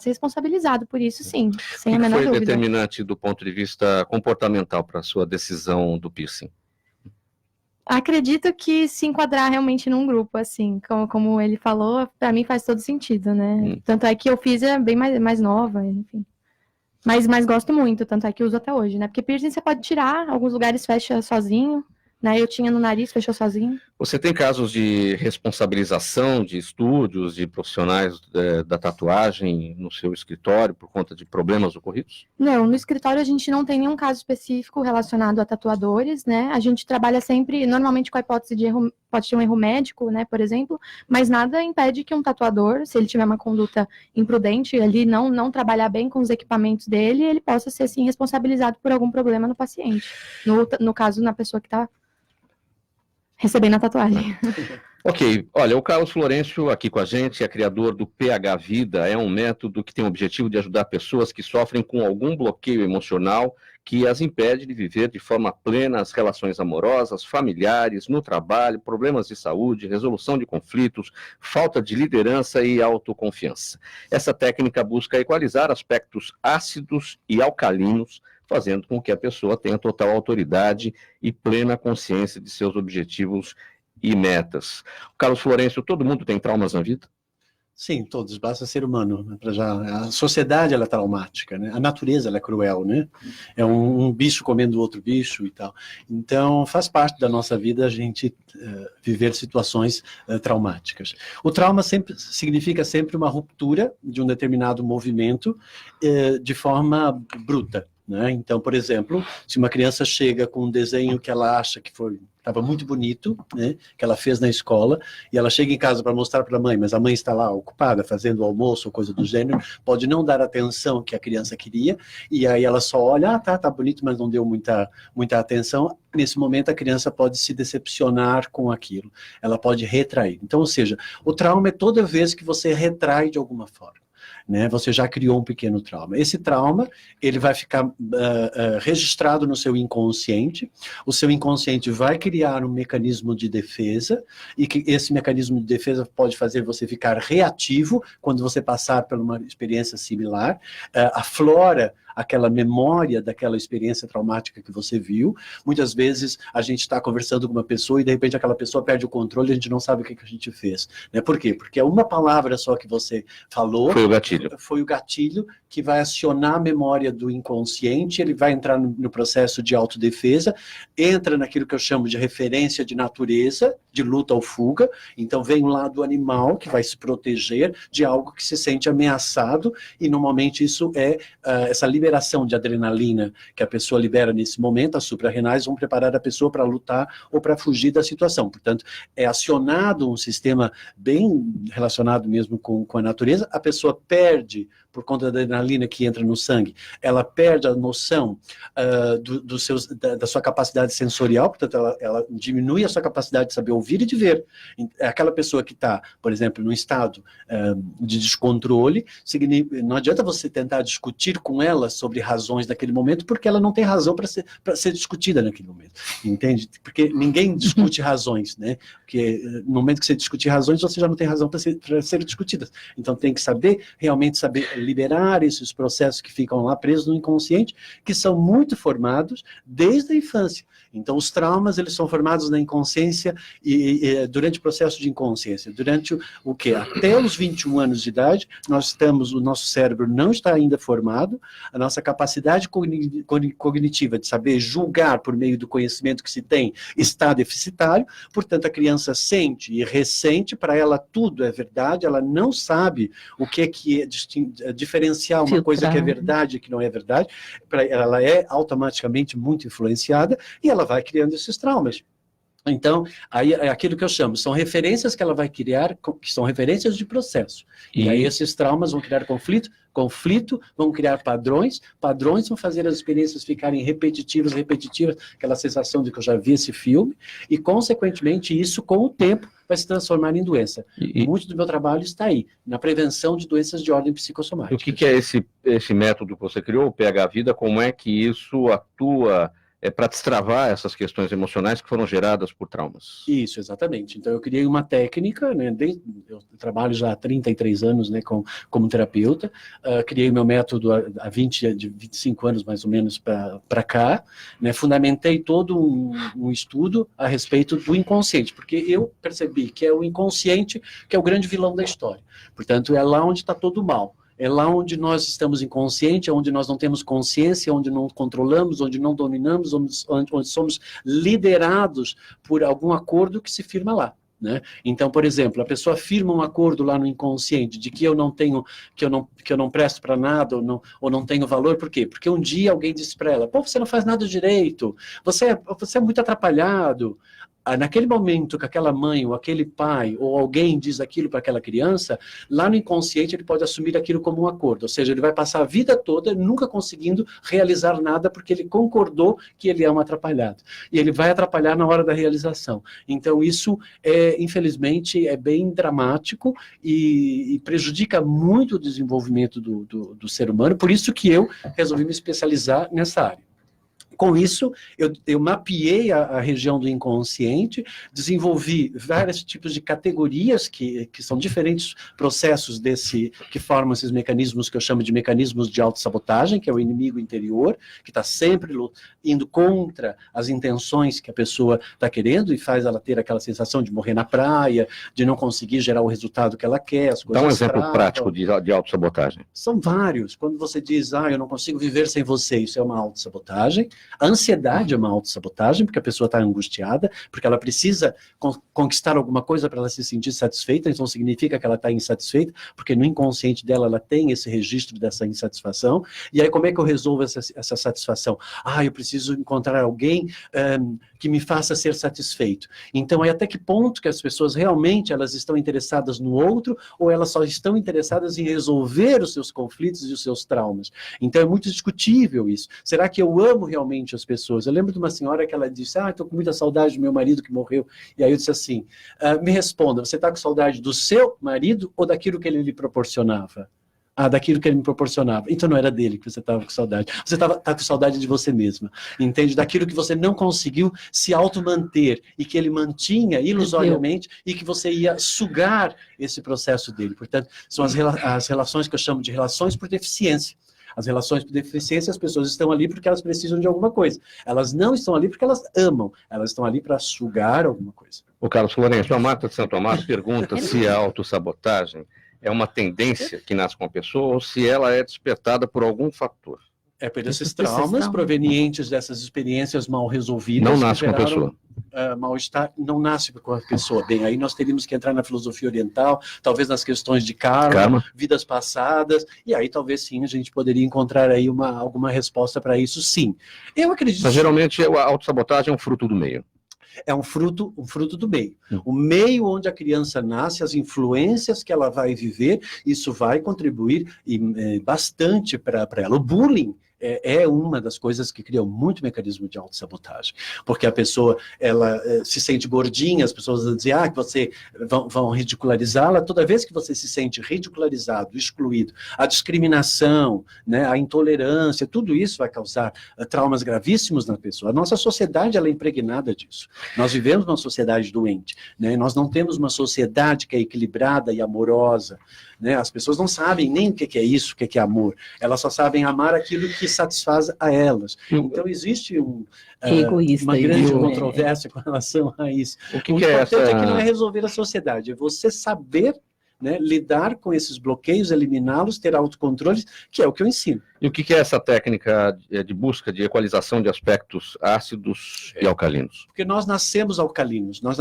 ser responsabilizado por isso, sim, sem a menor dúvida. O que foi determinante do ponto de vista comportamental para a sua decisão do piercing? Acredito que se enquadrar realmente num grupo, assim, como ele falou, para mim faz todo sentido, né? Tanto é que eu fiz bem mais nova, enfim. Mas gosto muito, tanto é que uso até hoje, né? Porque piercing você pode tirar, alguns lugares fecha sozinho, né? Eu tinha no nariz, fechou sozinho. Você tem casos de responsabilização de estúdios, de profissionais da tatuagem no seu escritório por conta de problemas ocorridos? Não, no escritório a gente não tem nenhum caso específico relacionado a tatuadores, né? A gente trabalha sempre, normalmente com a hipótese de erro, pode ter um erro médico, né, por exemplo, mas nada impede que um tatuador, se ele tiver uma conduta imprudente, ali não trabalhar bem com os equipamentos dele, ele possa ser, sim, responsabilizado por algum problema no paciente. No caso, na pessoa que está recebendo a tatuagem. Ok, olha, o Carlos Florencio aqui com a gente é criador do PH Vida, é um método que tem o objetivo de ajudar pessoas que sofrem com algum bloqueio emocional que as impede de viver de forma plena as relações amorosas, familiares, no trabalho, problemas de saúde, resolução de conflitos, falta de liderança e autoconfiança. Essa técnica busca equalizar aspectos ácidos e alcalinos, fazendo com que a pessoa tenha total autoridade e plena consciência de seus objetivos e metas. Carlos Florencio, todo mundo tem traumas na vida? Sim, todos, basta ser humano. Né? A sociedade ela é traumática, né? A natureza ela é cruel, né? É um bicho comendo outro bicho e tal. Então, faz parte da nossa vida a gente viver situações traumáticas. O trauma significa sempre uma ruptura de um determinado movimento de forma bruta. Né? Então, por exemplo, se uma criança chega com um desenho que ela acha que estava muito bonito, né, que ela fez na escola, e ela chega em casa para mostrar para a mãe, mas a mãe está lá ocupada fazendo o almoço ou coisa do gênero, pode não dar a atenção que a criança queria, e aí ela só olha, tá bonito, mas não deu muita atenção. Nesse momento a criança pode se decepcionar com aquilo, ela pode retrair. Então, ou seja, o trauma é toda vez que você retrai de alguma forma. né? Você já criou um pequeno trauma. Esse trauma, ele vai ficar registrado no seu inconsciente, o seu inconsciente vai criar um mecanismo de defesa, e que esse mecanismo de defesa pode fazer você ficar reativo quando você passar por uma experiência similar, aflora aquela memória daquela experiência traumática que você viu. Muitas vezes a gente está conversando com uma pessoa e de repente aquela pessoa perde o controle e a gente não sabe o que a gente fez. Né? Por quê? Porque é uma palavra só que você falou. Foi o gatilho. Foi o gatilho que vai acionar a memória do inconsciente, ele vai entrar no processo de autodefesa, entra naquilo que eu chamo de referência de natureza, de luta ou fuga. Então vem um lado animal que vai se proteger de algo que se sente ameaçado, e normalmente isso é essa liberação de adrenalina que a pessoa libera nesse momento. As suprarrenais vão preparar a pessoa para lutar ou para fugir da situação. Portanto, é acionado um sistema bem relacionado mesmo com a natureza, a pessoa perde, por conta da adrenalina que entra no sangue, ela perde a noção da sua capacidade sensorial, portanto, ela diminui a sua capacidade de saber ouvir e de ver. Aquela pessoa que está, por exemplo, num estado de descontrole, não adianta você tentar discutir com ela sobre razões naquele momento, porque ela não tem razão para ser discutida naquele momento, entende? Porque ninguém discute razões, né? Porque no momento que você discutir razões, você já não tem razão para ser discutidas. Então tem que realmente saber liberar esses processos que ficam lá presos no inconsciente, que são muito formados desde a infância. Então os traumas, eles são formados na inconsciência e durante o processo de inconsciência. Durante o quê? Até os 21 anos de idade, o nosso cérebro não está ainda formado, a nossa capacidade cognitiva de saber julgar por meio do conhecimento que se tem está deficitário, portanto a criança sente e ressente, para ela tudo é verdade, ela não sabe o que é diferenciar uma coisa que é verdade e que não é verdade, ela é automaticamente muito influenciada e ela vai criando esses traumas. Então, aí é aquilo que eu chamo, são referências que ela vai criar, que são referências de processo. E aí esses traumas vão criar conflito, vão criar padrões vão fazer as experiências ficarem repetitivas, aquela sensação de que eu já vi esse filme, e consequentemente isso, com o tempo, vai se transformar em doença. Muito do meu trabalho está aí, na prevenção de doenças de ordem psicossomática. O que é esse método que você criou, o PH Vida, como é que isso atua para destravar essas questões emocionais que foram geradas por traumas? Isso, exatamente. Então eu criei uma técnica, né, eu trabalho já há 33 anos, né, como terapeuta, criei meu método há 25 anos mais ou menos para cá, né, fundamentei todo um estudo a respeito do inconsciente, porque eu percebi que é o inconsciente que é o grande vilão da história. Portanto, é lá onde está todo o mal. É lá onde nós estamos inconscientes, onde nós não temos consciência, onde não controlamos, onde não dominamos, onde somos liderados por algum acordo que se firma lá. Né? Então, por exemplo, a pessoa firma um acordo lá no inconsciente de que eu não presto para nada ou não tenho valor. Por quê? Porque um dia alguém disse para ela: pô, você não faz nada direito, você é muito atrapalhado. Naquele momento que aquela mãe ou aquele pai ou alguém diz aquilo para aquela criança, lá no inconsciente ele pode assumir aquilo como um acordo, ou seja, ele vai passar a vida toda nunca conseguindo realizar nada porque ele concordou que ele é um atrapalhado. E ele vai atrapalhar na hora da realização. Então isso, infelizmente, é bem dramático e prejudica muito o desenvolvimento do ser humano, por isso que eu resolvi me especializar nessa área. Com isso, eu mapeei a região do inconsciente, desenvolvi vários tipos de categorias que são diferentes processos que formam esses mecanismos que eu chamo de mecanismos de autossabotagem, que é o inimigo interior, que está sempre indo contra as intenções que a pessoa está querendo e faz ela ter aquela sensação de morrer na praia, de não conseguir gerar o resultado que ela quer. As coisas Dá um exemplo prático de autossabotagem. São vários. Quando você diz, eu não consigo viver sem você, isso é uma autossabotagem. A ansiedade é uma autossabotagem, porque a pessoa está angustiada, porque ela precisa conquistar alguma coisa para ela se sentir satisfeita, então significa que ela está insatisfeita, porque no inconsciente dela ela tem esse registro dessa insatisfação. E aí como é que eu resolvo essa satisfação? Eu preciso encontrar alguém que me faça ser satisfeito. Então aí até que ponto que as pessoas realmente elas estão interessadas no outro, ou elas só estão interessadas em resolver os seus conflitos e os seus traumas? Então é muito discutível isso. Será que eu amo realmente as pessoas? Eu lembro de uma senhora que ela disse, estou com muita saudade do meu marido que morreu. E aí eu disse assim, me responda, você está com saudade do seu marido ou daquilo que ele lhe proporcionava? daquilo que ele me proporcionava. Então não era dele que você estava com saudade. Você tá com saudade de você mesma, entende? Daquilo que você não conseguiu se auto-manter e que ele mantinha ilusoriamente e que você ia sugar esse processo dele. Portanto, são as relações que eu chamo de relações por deficiência. As relações por deficiência, as pessoas estão ali porque elas precisam de alguma coisa. Elas não estão ali porque elas amam. Elas estão ali para sugar alguma coisa. O Carlos Florencio, a Marta de Santo Amaro pergunta se a autossabotagem é uma tendência que nasce com a pessoa ou se ela é despertada por algum fator. É por esses traumas provenientes dessas experiências mal resolvidas. Não nasce com a pessoa. Mal-estar, não nasce com a pessoa. Bem, aí nós teríamos que entrar na filosofia oriental, talvez nas questões de karma, vidas passadas, e aí talvez sim a gente poderia encontrar aí alguma resposta para isso, sim. Eu acredito. Mas geralmente a autossabotagem é um fruto do meio. É um fruto do meio. O meio onde a criança nasce, as influências que ela vai viver, isso vai contribuir bastante para ela. O bullying é uma das coisas que cria muito mecanismo de autossabotagem, porque a pessoa, ela se sente gordinha, as pessoas vão dizer, que você vão ridicularizá-la. Toda vez que você se sente ridicularizado, excluído, a discriminação, né, a intolerância, tudo isso vai causar traumas gravíssimos na pessoa. A nossa sociedade, ela é impregnada disso. Nós vivemos numa sociedade doente, né? Nós não temos uma sociedade que é equilibrada e amorosa, né? As pessoas não sabem nem o que é isso, o que é amor. Elas só sabem amar aquilo que satisfaz a elas. Então existe uma grande controvérsia com relação a isso. O importante é que não é resolver a sociedade, é você saber, né, lidar com esses bloqueios, eliminá-los, ter autocontrole, que é o que eu ensino. E o que é essa técnica de busca de equalização de aspectos ácidos e alcalinos? Porque nós nascemos alcalinos, nós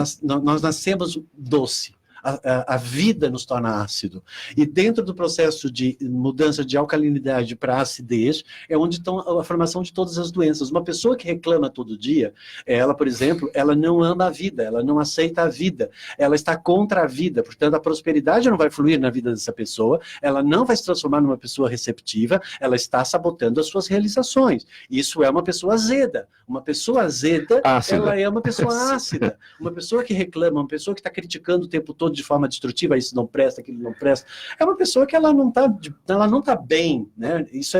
nascemos doce. A vida nos torna ácido. E dentro do processo de mudança de alcalinidade para acidez, é onde estão a formação de todas as doenças. Uma pessoa que reclama todo dia, ela, por exemplo, ela não ama a vida, ela não aceita a vida, ela está contra a vida, portanto, a prosperidade não vai fluir na vida dessa pessoa, ela não vai se transformar numa pessoa receptiva, ela está sabotando as suas realizações. Isso é uma pessoa azeda. Uma pessoa azeda, ela é uma pessoa ácida. Uma pessoa que reclama, uma pessoa que está criticando o tempo todo de forma destrutiva, isso não presta, aquilo não presta, é uma pessoa que ela não está bem, né? Isso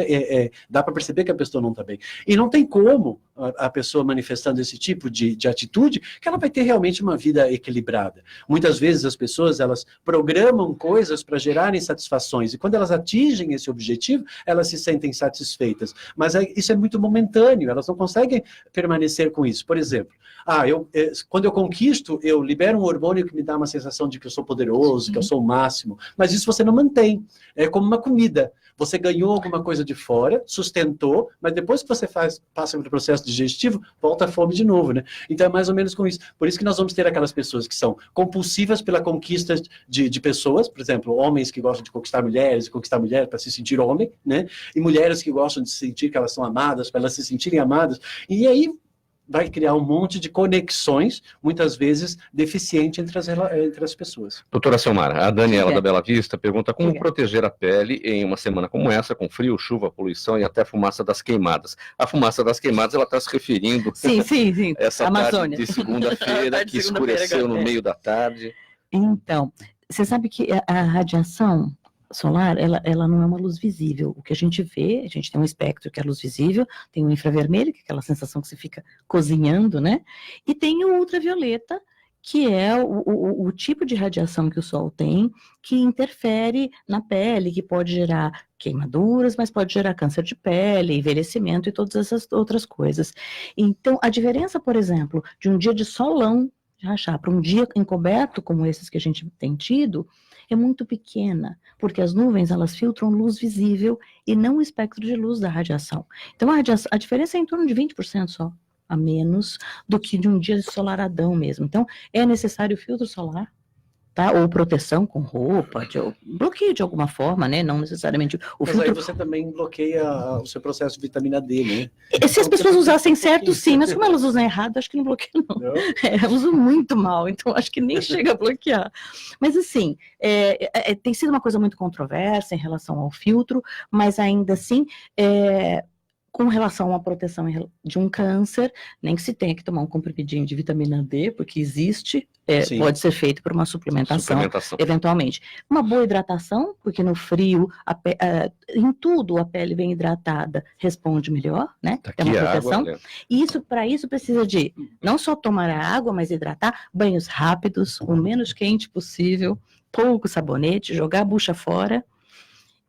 dá para perceber que a pessoa não está bem. E não tem como a pessoa manifestando esse tipo de atitude, que ela vai ter realmente uma vida equilibrada. Muitas vezes as pessoas, elas programam coisas para gerarem satisfações, e quando elas atingem esse objetivo, elas se sentem satisfeitas. Mas isso é muito momentâneo, elas não conseguem permanecer com isso. Por exemplo, quando eu conquisto, eu libero um hormônio que me dá uma sensação de que eu sou poderoso, que eu sou o máximo, mas isso você não mantém. É como uma comida. Você ganhou alguma coisa de fora, sustentou, mas depois que você passa pelo processo digestivo, volta a fome de novo, né? Então é mais ou menos com isso. Por isso que nós vamos ter aquelas pessoas que são compulsivas pela conquista de pessoas, por exemplo, homens que gostam de conquistar mulheres, e conquistar mulher para se sentir homem, né? E mulheres que gostam de sentir que elas são amadas, para elas se sentirem amadas. E aí vai criar um monte de conexões, muitas vezes deficientes entre as pessoas. Doutora Selmara, a Daniela da Bela Vista pergunta como proteger a pele em uma semana como essa, com frio, chuva, poluição e até fumaça das queimadas. A fumaça das queimadas, ela está se referindo sim. essa tarde de segunda-feira, que escureceu no meio da tarde. Então, você sabe que a radiação solar, ela não é uma luz visível. O que a gente vê, a gente tem um espectro que é a luz visível, tem o infravermelho, que é aquela sensação que você fica cozinhando, né? E tem o ultravioleta, que é o tipo de radiação que o Sol tem, que interfere na pele, que pode gerar queimaduras, mas pode gerar câncer de pele, envelhecimento e todas essas outras coisas. Então, a diferença, por exemplo, de um dia de solão, de rachar, para um dia encoberto como esses que a gente tem tido, é muito pequena, porque as nuvens, elas filtram luz visível e não o espectro de luz da radiação. Então, a diferença é em torno de 20% só, a menos do que de um dia de solaradão mesmo. Então, é necessário filtro solar, tá? Ou proteção com roupa, bloqueio de alguma forma, né? Não necessariamente o filtro. Mas aí você também bloqueia o seu processo de vitamina D, né? E se as pessoas usassem certo, sim, mas como elas usam errado, acho que não bloqueia, não. Usam muito mal, então acho que nem chega a bloquear. Mas assim, tem sido uma coisa muito controversa em relação ao filtro, mas ainda assim, Com relação à proteção de um câncer, nem que se tenha que tomar um comprimidinho de vitamina D, porque existe, pode ser feito por uma suplementação, eventualmente. Uma boa hidratação, porque no frio, em tudo a pele bem hidratada responde melhor, né? É uma proteção. E para isso precisa de não só tomar a água, mas hidratar, banhos rápidos, o menos quente possível, pouco sabonete, jogar a bucha fora,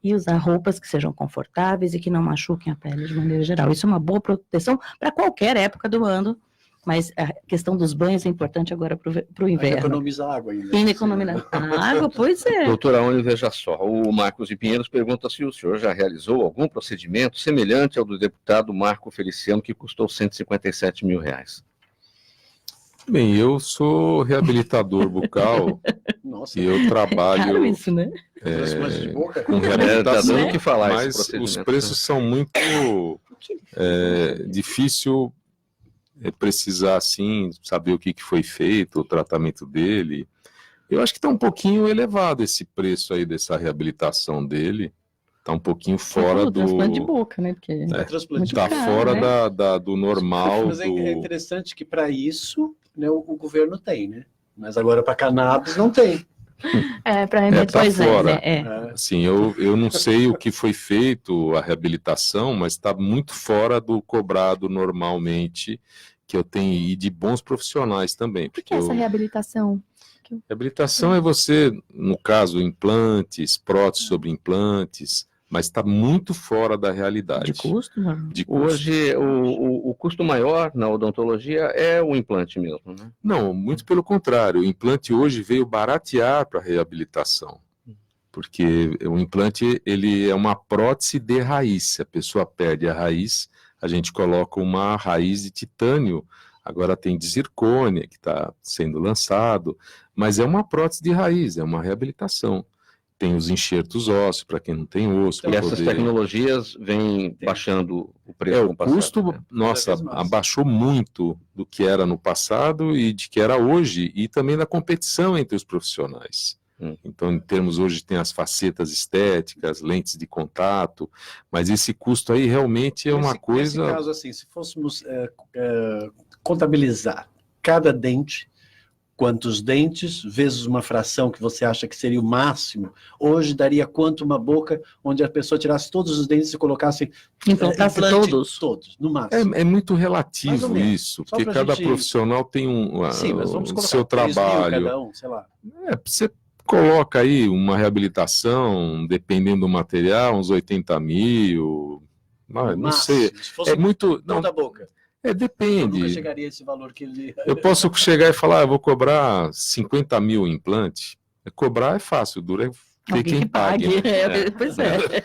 e usar roupas que sejam confortáveis e que não machuquem a pele de maneira geral. Isso é uma boa proteção para qualquer época do ano, mas a questão dos banhos é importante agora para o inverno. Economizar água ainda. E economizar água, pois é. Doutora Aone, veja só, o Marcos de Pinheiros pergunta se o senhor já realizou algum procedimento semelhante ao do deputado Marco Feliciano, que custou R$157 mil. Bem, eu sou reabilitador bucal. Nossa, e eu trabalho... É caro isso, né? De boca. Com reabilitação, dando o que falar, mas os preços são muito difícil precisar, assim, saber o que foi feito, o tratamento dele. Eu acho que está um pouquinho elevado esse preço aí dessa reabilitação dele. Está um pouquinho fora do... transplante de boca, né? Porque está fora, né? Do normal. Mas é interessante que para isso, né, o governo tem, né? Mas agora para cannabis não tem. Para remédio, tá fora. Assim, eu não sei o que foi feito, a reabilitação, mas está muito fora do cobrado normalmente, que eu tenho, e de bons profissionais também. Por que essa reabilitação? Reabilitação é você, no caso, implantes, próteses sobre implantes, mas está muito fora da realidade. De custo, não? Hoje, o custo maior na odontologia é o implante mesmo, né? Não, muito pelo contrário. O implante hoje veio baratear para a reabilitação. Porque o implante, ele é uma prótese de raiz. Se a pessoa perde a raiz, a gente coloca uma raiz de titânio. Agora tem de zircônia, que está sendo lançado. Mas é uma prótese de raiz, é uma reabilitação. Tem os enxertos ósseos, para quem não tem osso. E essas tecnologias vêm baixando o preço o custo, nossa, abaixou muito do que era no passado e de que era hoje, e também da competição entre os profissionais. Então, em termos, hoje tem as facetas estéticas, lentes de contato, mas esse custo aí realmente é uma coisa... Nesse caso, assim, se fôssemos contabilizar cada dente, quantos dentes, vezes uma fração que você acha que seria o máximo, hoje daria quanto uma boca onde a pessoa tirasse todos os dentes e colocasse implantasse todos, no máximo. É muito relativo isso, porque cada profissional tem o seu trabalho. Cada um, sei lá. Você coloca aí uma reabilitação, dependendo do material, uns 80 mil, não sei. Se fosse muito... toda a boca. Depende. Eu nunca chegaria a esse valor que ele... Eu posso chegar e falar, eu vou cobrar 50 mil em implante. Cobrar é fácil, duro é ter quem pague. Pois é.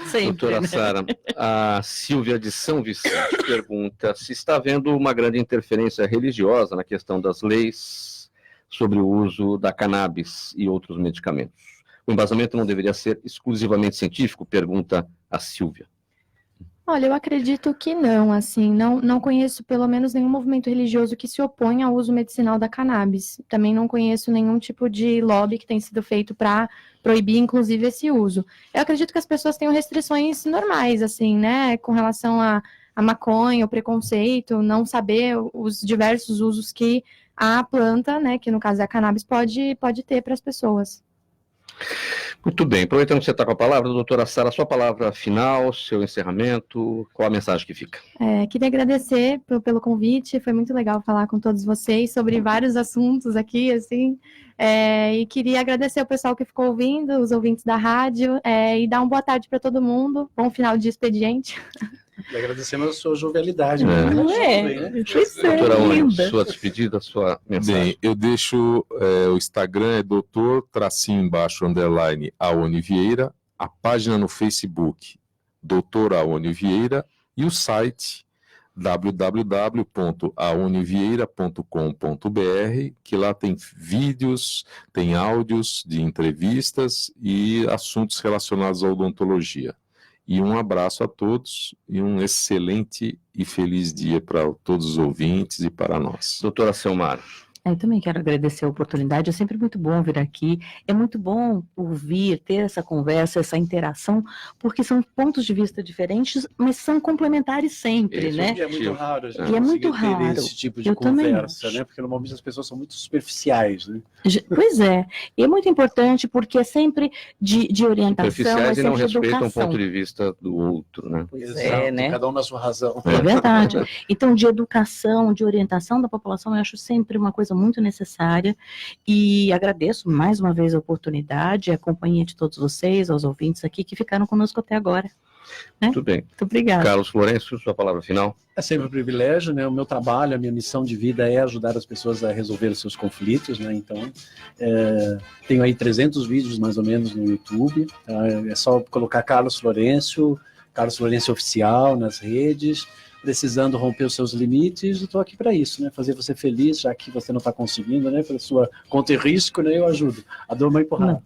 Sempre, doutora Sara, a Silvia de São Vicente pergunta se está havendo uma grande interferência religiosa na questão das leis sobre o uso da cannabis e outros medicamentos. O embasamento não deveria ser exclusivamente científico? Pergunta a Silvia. Olha, eu acredito que não, assim, não conheço pelo menos nenhum movimento religioso que se opõe ao uso medicinal da cannabis. Também não conheço nenhum tipo de lobby que tem sido feito para proibir, inclusive, esse uso. Eu acredito que as pessoas tenham restrições normais, assim, né, com relação a maconha, o preconceito, não saber os diversos usos que a planta, né, que no caso é a cannabis, pode ter para as pessoas. Muito bem, aproveitando que você está com a palavra, doutora Sara, sua palavra final, seu encerramento, qual a mensagem que fica? Queria agradecer pelo convite, foi muito legal falar com todos vocês sobre vários assuntos aqui, assim, e queria agradecer o pessoal que ficou ouvindo, os ouvintes da rádio, e dar uma boa tarde para todo mundo, bom final de expediente. E agradecemos a sua jovialidade. Não é? Doutora Aone, sua despedida, sua mensagem. Bem, eu deixo o Instagram é doutor_Aone Vieira, a página no Facebook, doutora Aone Vieira, e o site www.aonevieira.com.br, que lá tem vídeos, tem áudios de entrevistas e assuntos relacionados à odontologia. E um abraço a todos e um excelente e feliz dia para todos os ouvintes e para nós. Doutora Selmar. Eu também quero agradecer a oportunidade, é sempre muito bom vir aqui, é muito bom ouvir, ter essa conversa, essa interação, porque são pontos de vista diferentes, mas são complementares sempre, Esse né? E é muito raro a gente E é muito conseguir ter raro. esse tipo de Eu também conversa, acho. né? Porque normalmente as pessoas são muito superficiais, né? Pois é, e é muito importante porque é sempre de orientação, é Superficiais e não sempre de respeitam o educação. ponto de vista do outro, né? Pois é, né? Cada um na sua razão. É verdade. Então, de educação, de orientação da população, eu acho sempre uma coisa muito necessária e agradeço mais uma vez a oportunidade, a companhia de todos vocês, aos ouvintes aqui que ficaram conosco até agora. Né? Muito bem. Muito obrigada. Carlos Florencio, sua palavra final. É sempre um privilégio, né? O meu trabalho, a minha missão de vida é ajudar as pessoas a resolver os seus conflitos, né? Então, tenho aí 300 vídeos mais ou menos no YouTube. Tá? É só colocar Carlos Florencio Oficial nas redes. Precisando romper os seus limites, eu estou aqui para isso, né? Fazer você feliz, já que você não está conseguindo, né? Pela sua conta e risco, né? Eu ajudo. A dor uma empurrada.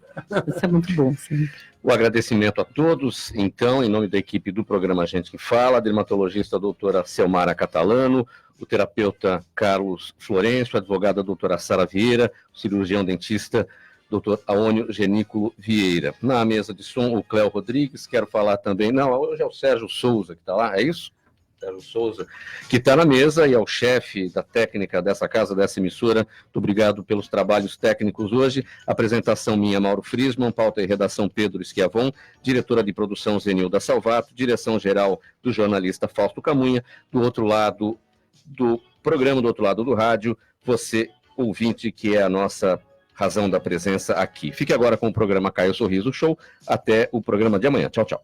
Isso é muito bom, sim. O agradecimento a todos, então, em nome da equipe do programa Gente que Fala, a dermatologista a doutora Selmara Catalano, o terapeuta Carlos Florencio, a advogada a doutora Sara Vieira, o cirurgião dentista doutor Aônio Genículo Vieira. Na mesa de som, o Cléo Rodrigues, quero falar também, não, hoje é o Sérgio Souza que está lá, é isso? Sérgio Souza, que está na mesa e é o chefe da técnica dessa casa, dessa emissora. Muito obrigado pelos trabalhos técnicos hoje. Apresentação minha, Mauro Friesman, pauta e redação Pedro Schiavon, diretora de produção Zenilda Salvato, direção-geral do jornalista Fausto Camunha, do outro lado do programa, do outro lado do rádio, você, ouvinte, que é a nossa razão da presença aqui. Fique agora com o programa Caio Sorriso Show. Até o programa de amanhã. Tchau, tchau.